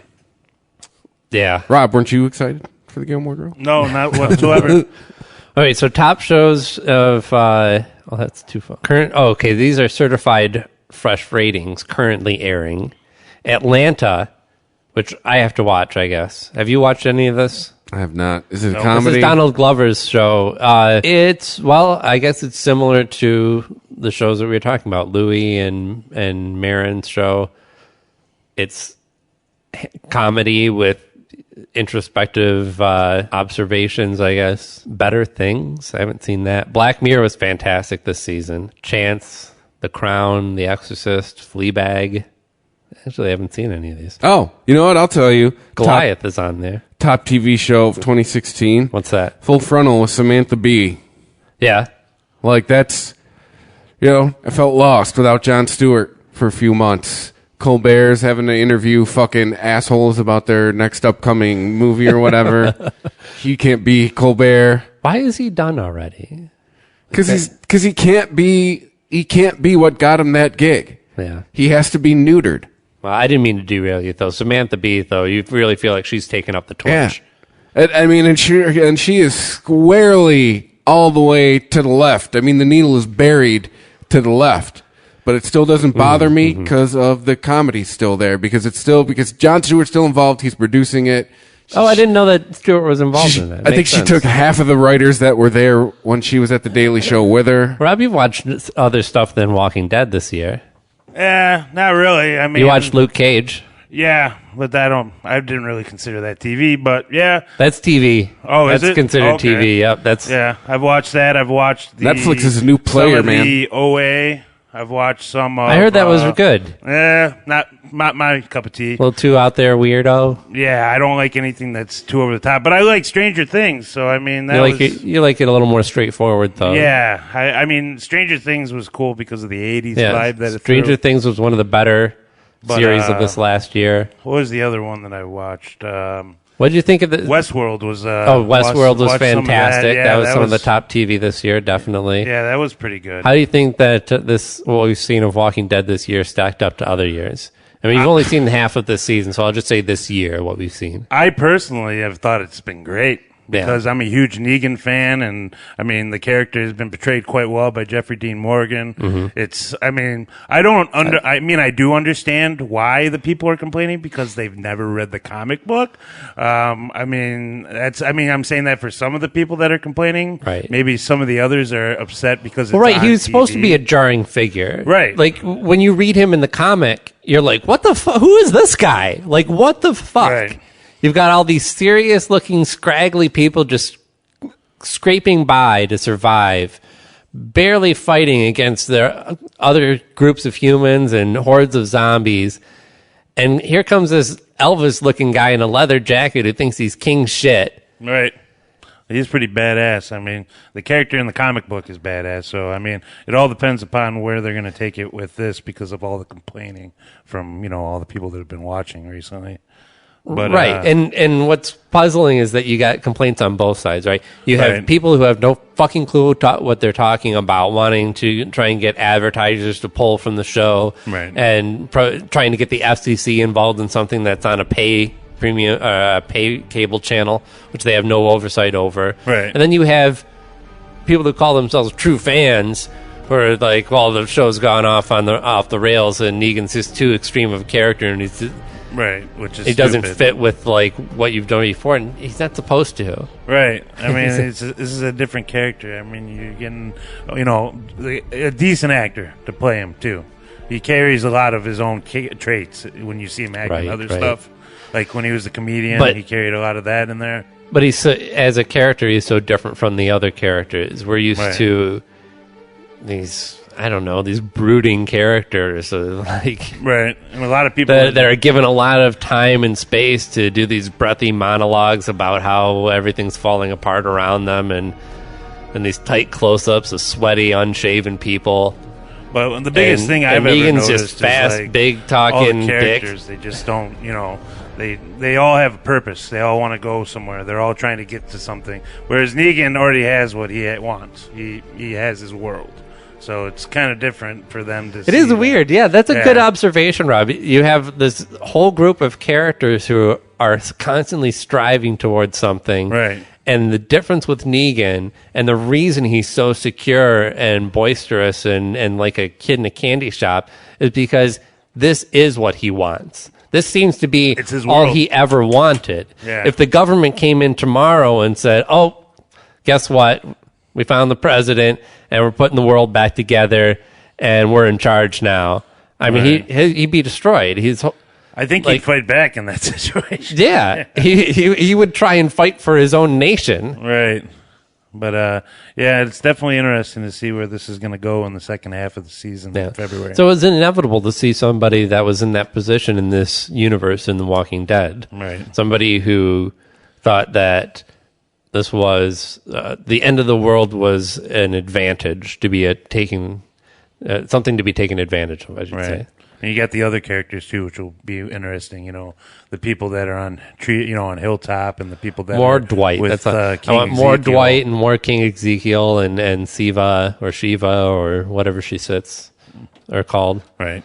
Yeah. Rob, weren't you excited for the Gilmore Girls? No, not whatsoever. All right, so top shows of... that's too far. Okay, these are certified fresh ratings currently airing. Atlanta, which I have to watch, I guess. Have you watched any of this? I have not. Is it a comedy? This is Donald Glover's show. I guess it's similar to the shows that we were talking about, Louis and Maron's show. It's comedy with introspective observations, I guess. Better Things. I haven't seen that. Black Mirror was fantastic this season. Chance, The Crown, The Exorcist, Fleabag. Actually, I haven't seen any of these. Oh, you know what? I'll tell you. Goliath is on there. Top TV show of 2016. What's that? Full Frontal with Samantha Bee. Yeah. Like, that's, I felt lost without Jon Stewart for a few months. Colbert's having to interview fucking assholes about their next upcoming movie or whatever. He can't be Colbert. Why is he done already? Because he can't be what got him that gig. Yeah. He has to be neutered. Well, I didn't mean to derail you, though. Samantha Bee, though, you really feel like she's taken up the torch. Yeah. I mean, and she is squarely all the way to the left. I mean, the needle is buried to the left. But it still doesn't bother me because of the comedy still there. Because Jon Stewart's still involved. He's producing it. Oh, I didn't know that Stewart was involved in that. I think she took half of the writers that were there when she was at the Daily Show with her. Rob, you've watched other stuff than Walking Dead this year. Not really. I mean, you watched Luke Cage. Yeah, but I didn't really consider that TV, but yeah. That's TV. Oh, is it? That's considered TV, yep. Yeah, I've watched that. I've watched Netflix is a new player, man. The OA. I've watched some of... I heard that was good. Not my cup of tea. A little too out there, weirdo. Yeah, I don't like anything that's too over the top. But I like Stranger Things, so I mean... You like it a little more straightforward, though. Yeah, I mean, Stranger Things was cool because of the 80s vibe that it Stranger Things was one of the better series of this last year. What was the other one that I watched? What did you think of the... Westworld was... Westworld was fantastic. That was some of the top TV this year, definitely. Yeah, that was pretty good. How do you think that what we've seen of Walking Dead this year stacked up to other years? I mean, you've only seen half of this season, so I'll just say this year, what we've seen. I personally have thought it's been great. Because I'm a huge Negan fan, and I mean the character has been portrayed quite well by Jeffrey Dean Morgan. Mm-hmm. I do understand why the people are complaining because they've never read the comic book. I'm saying that for some of the people that are complaining. Right. Maybe some of the others are upset because he was supposed to be a jarring figure. Right. Like when you read him in the comic, you're like, what the fuck? Who is this guy? Like, what the fuck? Right. You've got all these serious looking, scraggly people just scraping by to survive, barely fighting against their other groups of humans and hordes of zombies. And here comes this Elvis looking guy in a leather jacket who thinks he's king shit. Right. He's pretty badass. I mean, the character in the comic book is badass. So, I mean, it all depends upon where they're going to take it with this because of all the complaining from, all the people that have been watching recently. But, right. And what's puzzling is that you got complaints on both sides, right? You have people who have no fucking clue what they're talking about, wanting to try and get advertisers to pull from the show, right, and trying to get the FCC involved in something that's on a pay cable channel, which they have no oversight over. Right. And then you have people who call themselves true fans who are like, well, the show's gone off the rails and Negan's just too extreme of a character and he's right, which is he doesn't fit with like what you've done before, and he's not supposed to. Right. I mean, this is a different character. I mean, you're getting, a decent actor to play him too. He carries a lot of his own traits when you see him acting other stuff. Like when he was a comedian, he carried a lot of that in there. But as a character, he's so different from the other characters. We're used to these, I don't know, these brooding characters, like right, and a lot of people that are given a lot of time and space to do these breathy monologues about how everything's falling apart around them, and these tight close-ups of sweaty, unshaven people. But the biggest thing I've ever Negan's noticed just fast, is like big talking all the characters. dick. They just don't, They all have a purpose. They all want to go somewhere. They're all trying to get to something. Whereas Negan already has what he wants. He has his world. So it's kind of different for them to see. It is weird. Yeah, that's a good observation, Rob. You have this whole group of characters who are constantly striving towards something. Right. And the difference with Negan and the reason he's so secure and boisterous and like a kid in a candy shop is because this is what he wants. This seems to be all he ever wanted. Yeah. If the government came in tomorrow and said, oh, guess what? We found the president and we're putting the world back together and we're in charge now. I mean, he'd be destroyed. I think he'd fight back in that situation. Yeah. he would try and fight for his own nation. Right. But, it's definitely interesting to see where this is going to go in the second half of the season in February. So it was inevitable to see somebody that was in that position in this universe in The Walking Dead. Right. Somebody who thought that this was the end of the world was an advantage to be something to be taken advantage of, I should say. And you got the other characters too, which will be interesting. The people that are on on Hilltop, and the people that more are Dwight. With, I King want more Ezekiel. Dwight and more King Ezekiel and Siva or Shiva or whatever she sits are called. Right.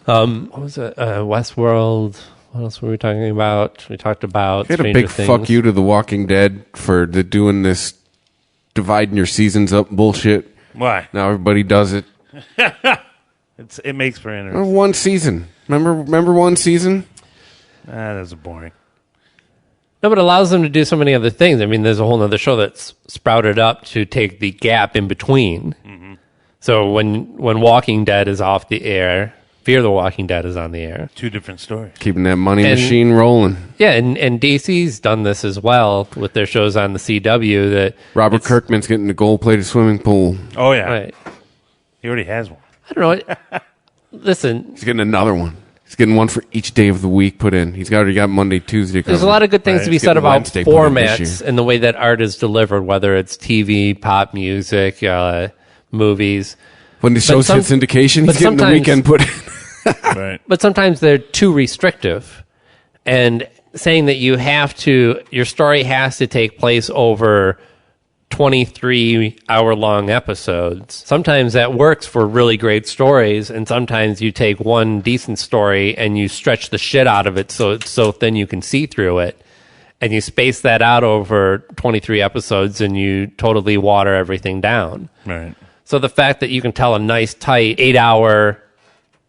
What was it? Westworld. What else were we talking about? We talked about. We had a big fuck you to The Walking Dead for doing this dividing your seasons up bullshit. Why? Now everybody does it. It makes for interesting. One season. Remember one season? That was boring. No, but it allows them to do so many other things. I mean, there's a whole other show that's sprouted up to take the gap in between. Mm-hmm. So when Walking Dead is off the air, Fear the Walking Dead is on the air. Two different stories. Keeping that money machine rolling. Yeah, and DC's done this as well with their shows on the CW. That Robert Kirkman's getting a gold-plated swimming pool. Oh, yeah. Right. He already has one. I don't know. Listen. He's getting another one. He's getting one for each day of the week put in. He's already got Monday, Tuesday. There's a lot of good things to be said about formats and the way that art is delivered, whether it's TV, pop music, movies. When the show hit syndication, he's getting the weekend put in. Right. But sometimes they're too restrictive. And saying that your story has to take place over 23-hour-long episodes. Sometimes that works for really great stories, and sometimes you take one decent story and you stretch the shit out of it so it's so thin you can see through it, and you space that out over 23 episodes and you totally water everything down. Right. So the fact that you can tell a nice, tight 8-hour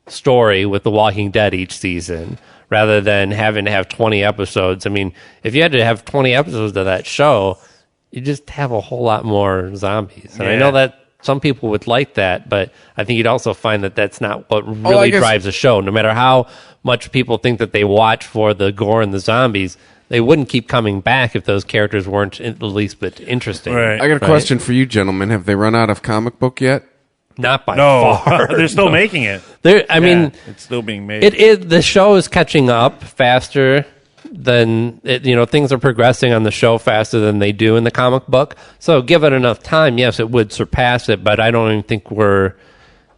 story with The Walking Dead each season rather than having to have 20 episodes. I mean, if you had to have 20 episodes of that show, you just have a whole lot more zombies. And I know that some people would like that, but I think you'd also find that that's not what really drives a show. No matter how much people think that they watch for the gore and the zombies, they wouldn't keep coming back if those characters weren't at the least bit interesting. Right. I got a question for you, gentlemen. Have they run out of comic book yet? Not by far. They're still making it. I mean, it's still being made. The show is catching up faster than things are progressing on the show faster than they do in the comic book. So give it enough time, yes, it would surpass it, but I don't even think we're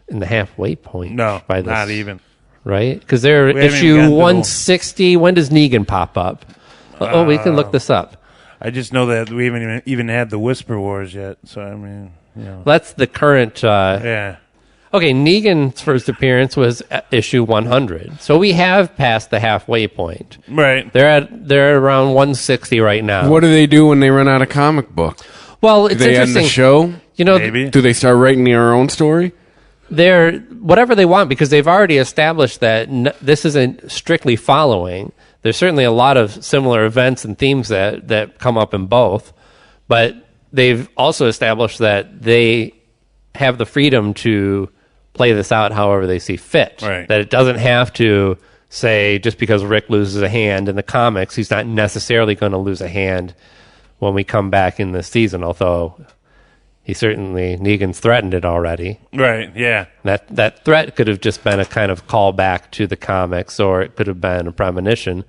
in the halfway point. No, by this, not even. Right? Because they're issue 160. When does Negan pop up? We can look this up. I just know that we haven't even had the Whisper Wars yet. So I mean, that's the current. Yeah. Okay, Negan's first appearance was at issue 100, so we have passed the halfway point. Right. They're around 160 right now. What do they do when they run out of comic book? Well, it's do they interesting. end the show? Maybe. Do they start writing their own story? They're whatever they want because they've already established that this isn't strictly following. There's certainly a lot of similar events and themes that come up in both, but they've also established that they have the freedom to play this out however they see fit. Right. That it doesn't have to say just because Rick loses a hand in the comics, he's not necessarily going to lose a hand when we come back in this season, although Negan's threatened it already. Right, yeah. That threat could have just been a kind of callback to the comics, or it could have been a premonition.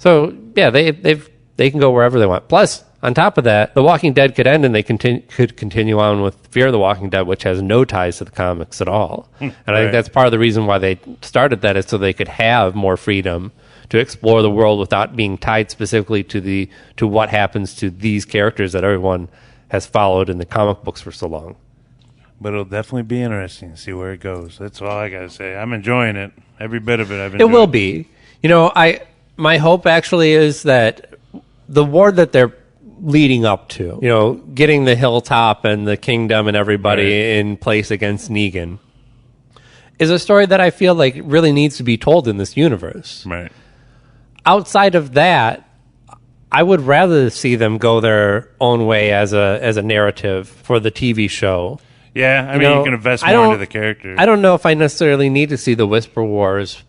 So, yeah, they can go wherever they want. Plus, on top of that, The Walking Dead could end and they could continue on with Fear the Walking Dead, which has no ties to the comics at all. And I think that's part of the reason why they started that is so they could have more freedom to explore the world without being tied specifically to what happens to these characters that everyone has followed in the comic books for so long. But it'll definitely be interesting to see where it goes. That's all I got to say. I'm enjoying it. Every bit of it I've enjoyed. It will be. My hope actually is that the war that they're leading up to, getting the hilltop and the kingdom and everybody in place against Negan, is a story that I feel like really needs to be told in this universe. Right. Outside of that, I would rather see them go their own way as a narrative for the TV show. Yeah, I mean, you can invest more into the character. I don't know if I necessarily need to see the Whisper Wars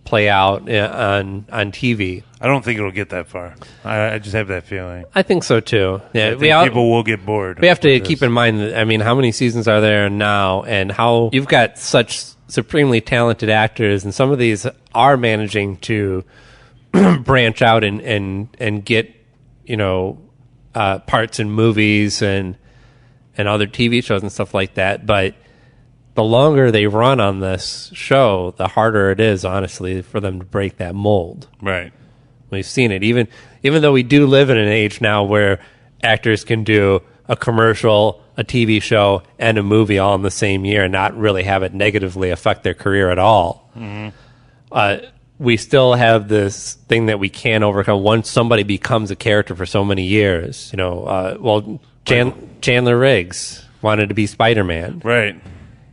play out on TV. I don't think it'll get that far. I just have that feeling. I think so too. Yeah, I think people will get bored. We have to keep in mind that, I mean, how many seasons are there now, and how you've got such supremely talented actors, and some of these are managing to branch out and get parts in movies and other TV shows and stuff like that. But the longer they run on this show, the harder it is, honestly, for them to break that mold. Right. We've seen it. Even though we do live in an age now where actors can do a commercial, a TV show, and a movie all in the same year and not really have it negatively affect their career at all. Mm-hmm. We still have this thing that we can't overcome once somebody becomes a character for so many years. Chandler Riggs wanted to be Spider-Man. Right.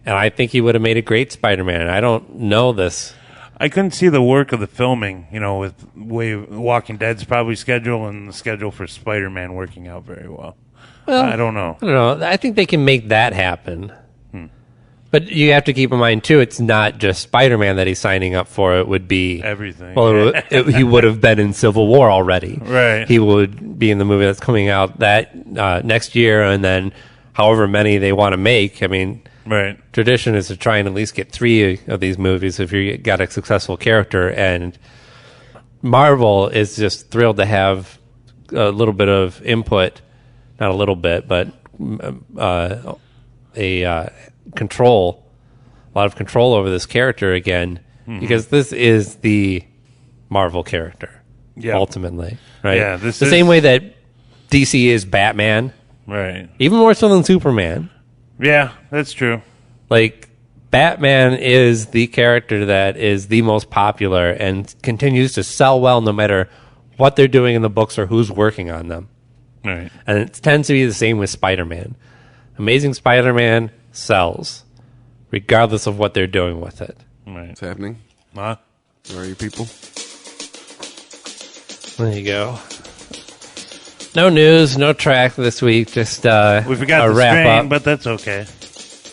And I think he would have made a great Spider-Man. And I don't know this. I couldn't see the work of the filming, with way Walking Dead's probably schedule and the schedule for Spider-Man working out very well. Well, I don't know. I think they can make that happen. But you have to keep in mind, too, it's not just Spider-Man that he's signing up for. It would be everything. Well, he would have been in Civil War already. Right. He would be in the movie that's coming out that next year, and then however many they want to make. I mean, right. Tradition is to try and at least get 3 of these movies if you got a successful character. And Marvel is just thrilled to have a little bit of input, not a little bit, but a lot of control over this character again, because this is the Marvel character, ultimately, right? Yeah, the same way that DC is Batman, right? Even more so than Superman. Yeah, that's true. Like, Batman is the character that is the most popular and continues to sell well no matter what they're doing in the books or who's working on them. Right. And it tends to be the same with Spider-Man. Amazing Spider-Man sells, regardless of what they're doing with it. Right. What's happening? Huh? Where are you people? There you go. No news, no track this week. Just We forgot a the wrap strain, up. but that's okay.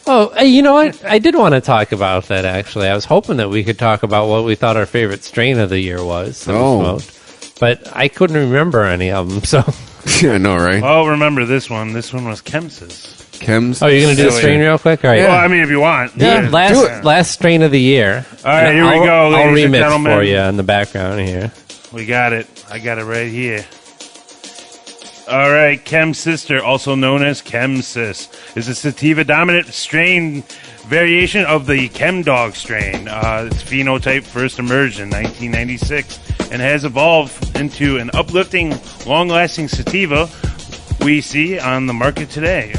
Oh, hey, you know what? I did want to talk about that, actually. I was hoping that we could talk about what we thought our favorite strain of the year was that we smoked. But I couldn't remember any of them, so... Yeah, I know, right? Oh, remember this one. This one was Chemsis. Chems. Oh, you're going to do the strain real quick? All right. Well, I mean, if you want. Yeah, last strain of the year. All right, here we go, I'll ladies and remix gentlemen. for you in the background here. We got it. I got it right here. All right, Chem Sister, also known as Chemsis, is a sativa-dominant strain variation of the Chem Dog strain. Its phenotype first emerged in 1996 and has evolved into an uplifting, long-lasting sativa we see on the market today.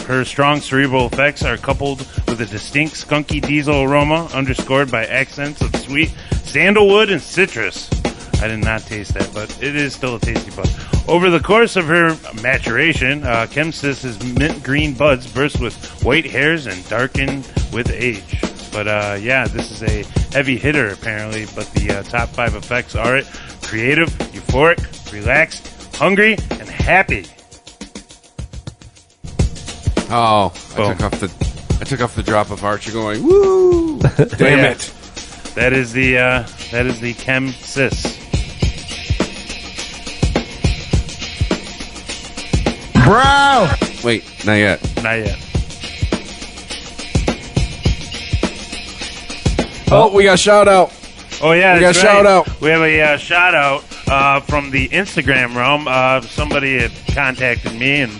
Her strong cerebral effects are coupled with a distinct skunky diesel aroma underscored by accents of sweet sandalwood and citrus. I did not taste that, but it is still a tasty bud. Over the course of her maturation, Chemsis' mint green buds burst with white hairs and darken with age. But yeah, this is a heavy hitter apparently, but the top 5 effects are it: creative, euphoric, relaxed, hungry, and happy. Oh, I took off the drop of Archer going, woo! Damn it. That is the Chemsis. Bro! Wait, not yet. Not yet. Oh, we got a shout out. Oh yeah, we got a that's shout right. out. We have a shout out from the Instagram realm. Somebody had contacted me and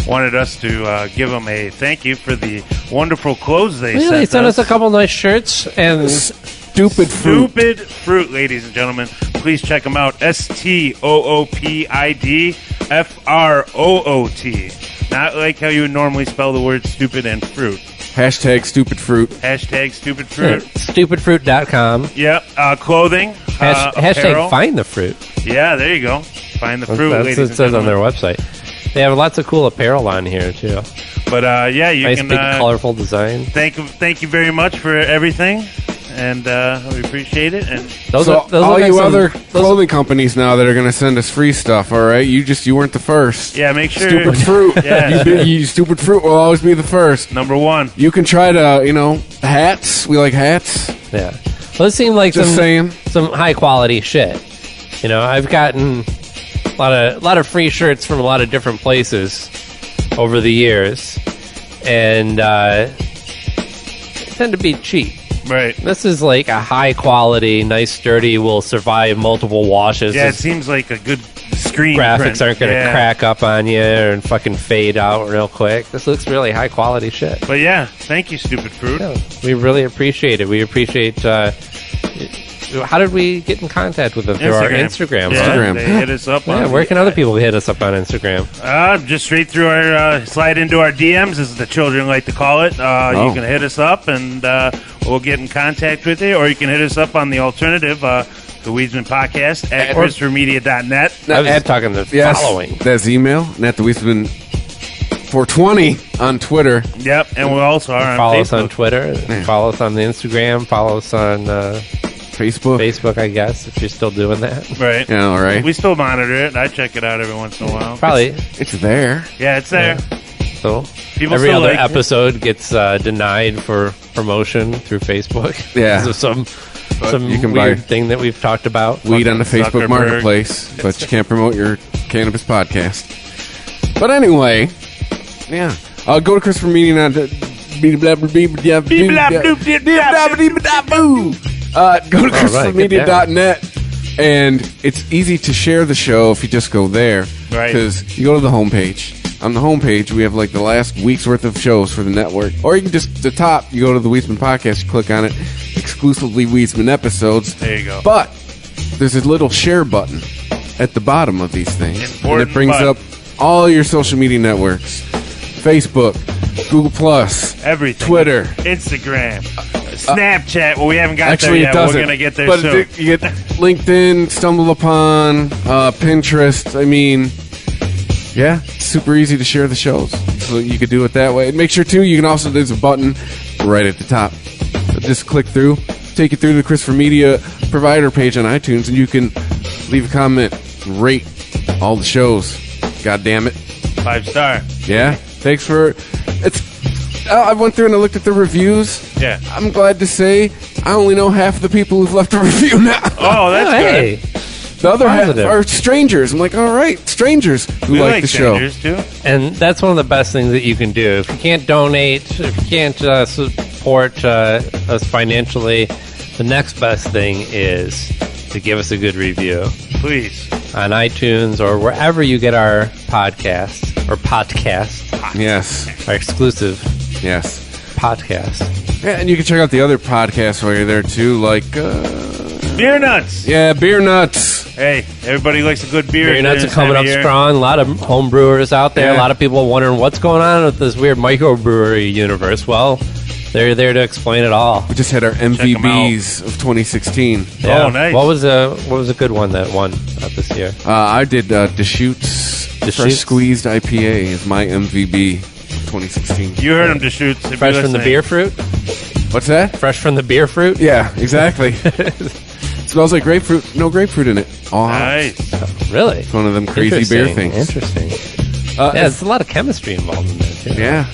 wanted us to give them a thank you for the wonderful clothes they sent us. They sent us a couple nice shirts and Stupid Fruit. Stupid Fruit, ladies and gentlemen. Please check them out. STOOPIDFROOT. Not like how you would normally spell the word stupid and fruit. Hashtag Stupid Fruit. Hashtag Stupid Fruit. Stupidfruit.com. Yep. Clothing. Hashtag apparel. Find the Fruit. Yeah, there you go. Find the fruit, That's ladies what and it says on gentlemen. their website. They have lots of cool apparel on here, too. But yeah, you nice can big colorful design. thank you very much for everything, and we appreciate it. And Those So are, those all look like you some- other clothing companies now that are going to send us free stuff, all right? You weren't the first. yeah, make sure Stupid Fruit. Yeah. you Stupid Fruit will always be the first. number one. You can try to, hats. We like hats. Yeah. Well, it seemed like Just saying. some high quality shit. I've gotten a lot of free shirts from a lot of different places over the years, and they tend to be cheap. Right. This is like a high quality, nice, sturdy, will survive multiple washes. Yeah, it This seems like a good screen. graphics print. aren't going to Yeah. crack up on you and fucking fade out real quick. This looks really high quality shit. But yeah, thank you, Stupid Fruit. Yeah, we really appreciate it. We appreciate. How did we get in contact with them? Through our Instagram. Yeah, huh? Instagram. They hit us up. Yeah, on where can other people hit us up on Instagram? Just straight through our slide into our DMs, as the children like to call it. You can hit us up, and we'll get in contact with you, or you can hit us up on the alternative, the Weedsmen Potcast at ChristopherMedia.net. I was talking the following. That's email. At the Weedsman 420 on Twitter. Yep, and we also are on Follow Facebook. us on Twitter. Follow us on the Instagram. Follow us on Facebook. Facebook, I guess, if you're still doing that. Right. Yeah, all right. We still monitor it. I check it out every once in a while. Probably. It's there. Yeah, it's there. So People every still other like it. episode gets denied for promotion through Facebook. Yeah. Because of some you can weird buy thing that we've talked about. Weed on the Facebook Zuckerberg. Marketplace, but you can't promote your cannabis podcast. But anyway, yeah. Go to Christopher Media. Go to ChristopherMedia.net, and it's easy to share the show if you just go there. Right. Because you go to the homepage. On the homepage, we have like the last week's worth of shows for the network. Or you can just, the top, you go to the Weedsmen Podcast, you click on it, exclusively Weedsmen episodes. There you go. But there's a little share button at the bottom of these things. Important and it brings button. up all your social media networks. Facebook, Google+, Everything. Twitter. Instagram. Snapchat. Well, we haven't got Actually, there it yet. doesn't. We're going to get there but soon. you get LinkedIn, Stumble Upon, Pinterest. I mean, yeah, it's super easy to share the shows. So you could do it that way. And make sure, too, you can also, there's a button right at the top. So just click through, take you through the Christopher Media provider page on iTunes, and you can leave a comment, rate all the shows. God damn it. 5-star. Yeah. Thanks for... I went through and I looked at the reviews. Yeah. I'm glad to say I only know half the people who've left a review now. Oh, that's hey. good. The other half are strangers. I'm like, all right, strangers who We like the show. too. And that's one of the best things that you can do. If you can't donate, if you can't support us financially, the next best thing is to give us a good review. Please. On iTunes or wherever you get our podcasts, or podcast. Yes. Our exclusive podcast. Yeah, and you can check out the other podcasts while you're there, too, like... Beer Nuts. Yeah, Beer Nuts. Hey, everybody likes a good beer. Beer Nuts are coming up strong. A lot of home brewers out there. Yeah. A lot of people wondering what's going on with this weird microbrewery universe. Well, they're there to explain it all. We just had our MVBs of 2016. Yeah. Oh, nice. What was a good one that won this year? I did Deschutes Fresh Squeezed IPA is my MVB of 2016. You heard him, Deschutes. Fresh from the beer fruit? What's that? Fresh from the beer fruit? Yeah, exactly. Smells like grapefruit. No grapefruit in it. Oh, nice. Really? It's one of them crazy beer things. Interesting. Yeah, there's a lot of chemistry involved in that, too. Yeah.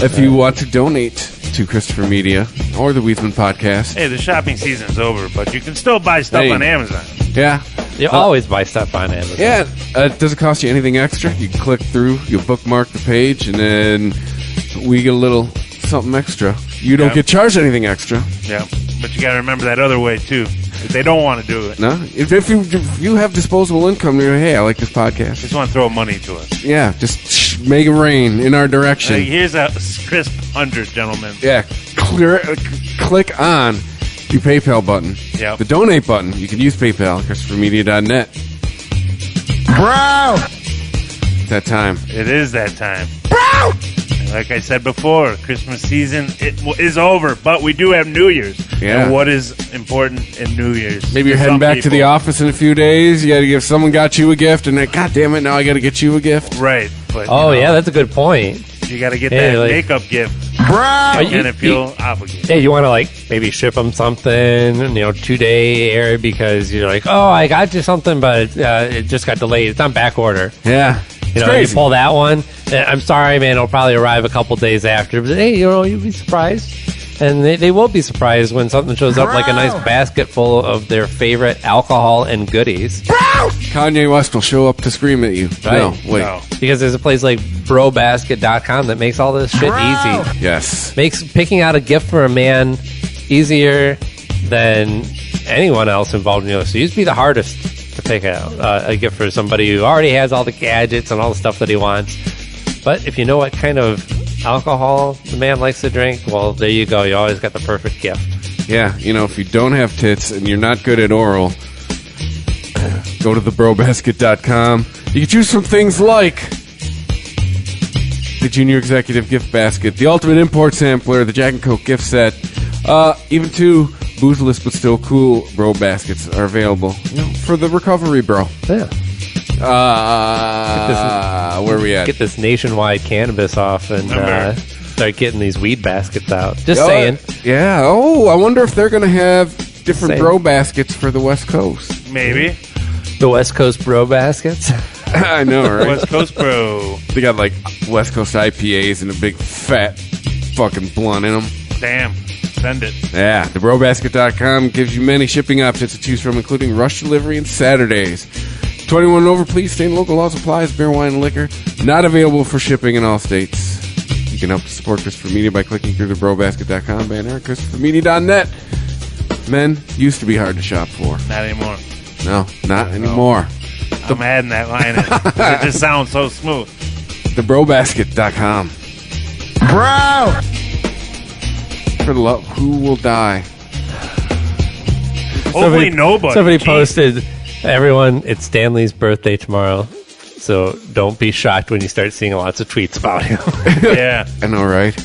If you want to donate to Christopher Media or the Weedsmen Podcast. Hey, the shopping season's over, but you can still buy stuff on Amazon. Yeah. You always buy stuff on Amazon. Yeah. It doesn't cost you anything extra. You can click through, you bookmark the page, and then we get a little something extra. You don't get charged anything extra. Yeah. But you got to remember that other way, too. If they don't want to do it. No? If you have disposable income, you're like, hey, I like this podcast. Just want to throw money to us. Yeah, just make it rain in our direction. Like, here's a crisp 100, gentlemen. Yeah, click on the PayPal button. Yep. The donate button. You can use PayPal, ChristopherMedia.net. Bro! It's that time. It is that time. Bro! Like I said before, Christmas season is over, but we do have New Year's. Yeah. And what is important in New Year's? Maybe you're heading back to the office in a few days. You got to give someone got you a gift, and then, God damn it, now I got to get you a gift. Right. But, yeah, that's a good point. You got to get that makeup gift. Bro! And it feel obligated. Yeah, you want to maybe ship them something, 2-day air because you're like, oh, I got you something, but it just got delayed. It's on back order. Yeah. You pull that one. I'm sorry, man. It'll probably arrive a couple days after. But hey, you'll be surprised, and they will be surprised when something shows up like a nice basket full of their favorite alcohol and goodies. Kanye West will show up to scream at you. Right? No, wait. No. Because there's a place like brobasket.com that makes all this shit easy. Yes. Makes picking out a gift for a man easier than anyone else involved in it. So it used to be the hardest to pick out a gift for somebody who already has all the gadgets and all the stuff that he wants. But if you know what kind of alcohol the man likes to drink, well, there you go. You always got the perfect gift. Yeah, if you don't have tits and you're not good at oral, go to thebrobasket.com. You can choose from things like the Junior Executive Gift Basket, the Ultimate Import Sampler, the Jack and Coke Gift Set, even 2 boozless but still cool bro baskets are available for the recovery bro. Yeah. Where are we at? Get this nationwide cannabis off and start getting these weed baskets out. Just saying. Yeah. Oh, I wonder if they're going to have different bro baskets for the West Coast. Maybe. The West Coast bro baskets? I know, right? West Coast bro. They got West Coast IPAs and a big fat fucking blunt in them. Damn. Send it. Yeah. TheBrobasket.com gives you many shipping options to choose from, including rush delivery and Saturdays. 21 and over, please. State and local laws applies. Beer, wine, and liquor. Not available for shipping in all states. You can help to support Christopher Media by clicking through TheBrobasket.com banner at ChristopherMedia.net. Men used to be hard to shop for. Not anymore. No, not anymore. I'm adding that line in. It just sounds so smooth. TheBrobasket.com. Bro! For the love, who will die? Hopefully nobody. Somebody posted, everyone, it's Stanley's birthday tomorrow, so don't be shocked when you start seeing lots of tweets about him. Yeah. I know, right?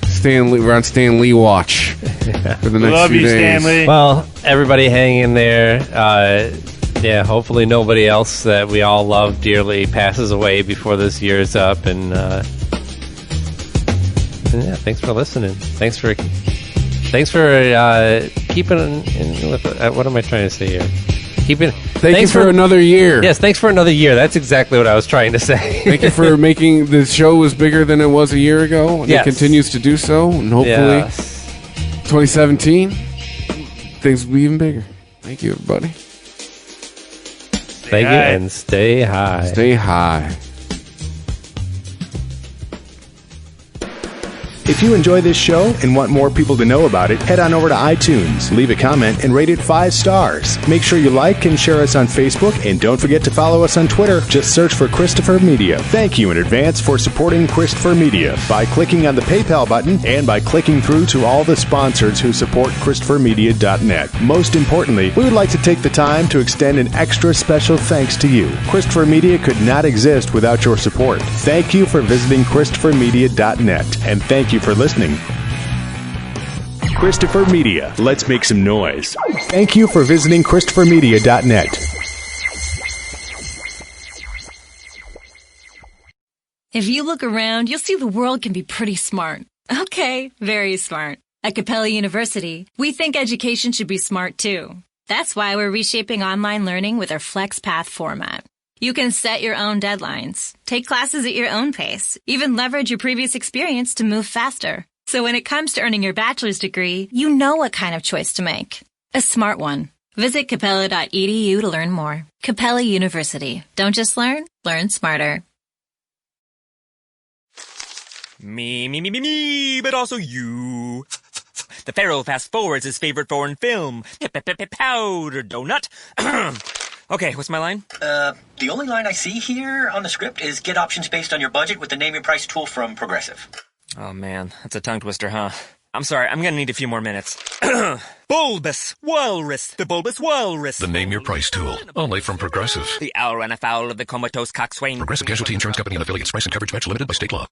Stanley, we're on Stan Lee watch for the next Love few you, days. Stanley. Well, everybody hang in there. Yeah, hopefully nobody else that we all love dearly passes away before this year's up. And yeah, thanks for listening. Thanks for keeping in with what am I trying to say here? Thank you for another year. Yes, thanks for another year. That's exactly what I was trying to say. Thank you for making the show was bigger than it was a year ago. And Yes. it continues to do so. And hopefully 2017, things will be even bigger. Thank you, everybody. Thank you, and stay high. Stay high. If you enjoy this show and want more people to know about it, head on over to iTunes, leave a comment, and rate it 5 stars. Make sure you like and share us on Facebook, and don't forget to follow us on Twitter. Just search for Christopher Media. Thank you in advance for supporting Christopher Media by clicking on the PayPal button and by clicking through to all the sponsors who support ChristopherMedia.net. Most importantly, we would like to take the time to extend an extra special thanks to you. Christopher Media could not exist without your support. Thank you for visiting ChristopherMedia.net, and thank you for listening. Christopher Media. Let's make some noise. Thank you for visiting ChristopherMedia.net. If you look around, you'll see the world can be pretty smart. Okay, very smart. At Capella University, we think education should be smart too. That's why we're reshaping online learning with our FlexPath format. You can set your own deadlines, take classes at your own pace, even leverage your previous experience to move faster. So when it comes to earning your bachelor's degree, you know what kind of choice to make. A smart one. Visit capella.edu to learn more. Capella University. Don't just learn smarter. Me, but also you. The Pharaoh fast forwards his favorite foreign film, Powder Donut. Okay, what's my line? The only line I see here on the script is get options based on your budget with the name your price tool from Progressive. Oh man, that's a tongue twister, huh? I'm sorry, I'm gonna need a few more minutes. Bulbous Walrus, the Bulbous Walrus. The Name Your Price tool, only from Progressive. The owl ran afoul of the comatose coxswain. Progressive Casualty Insurance Company and affiliates. Price and coverage match limited by state law.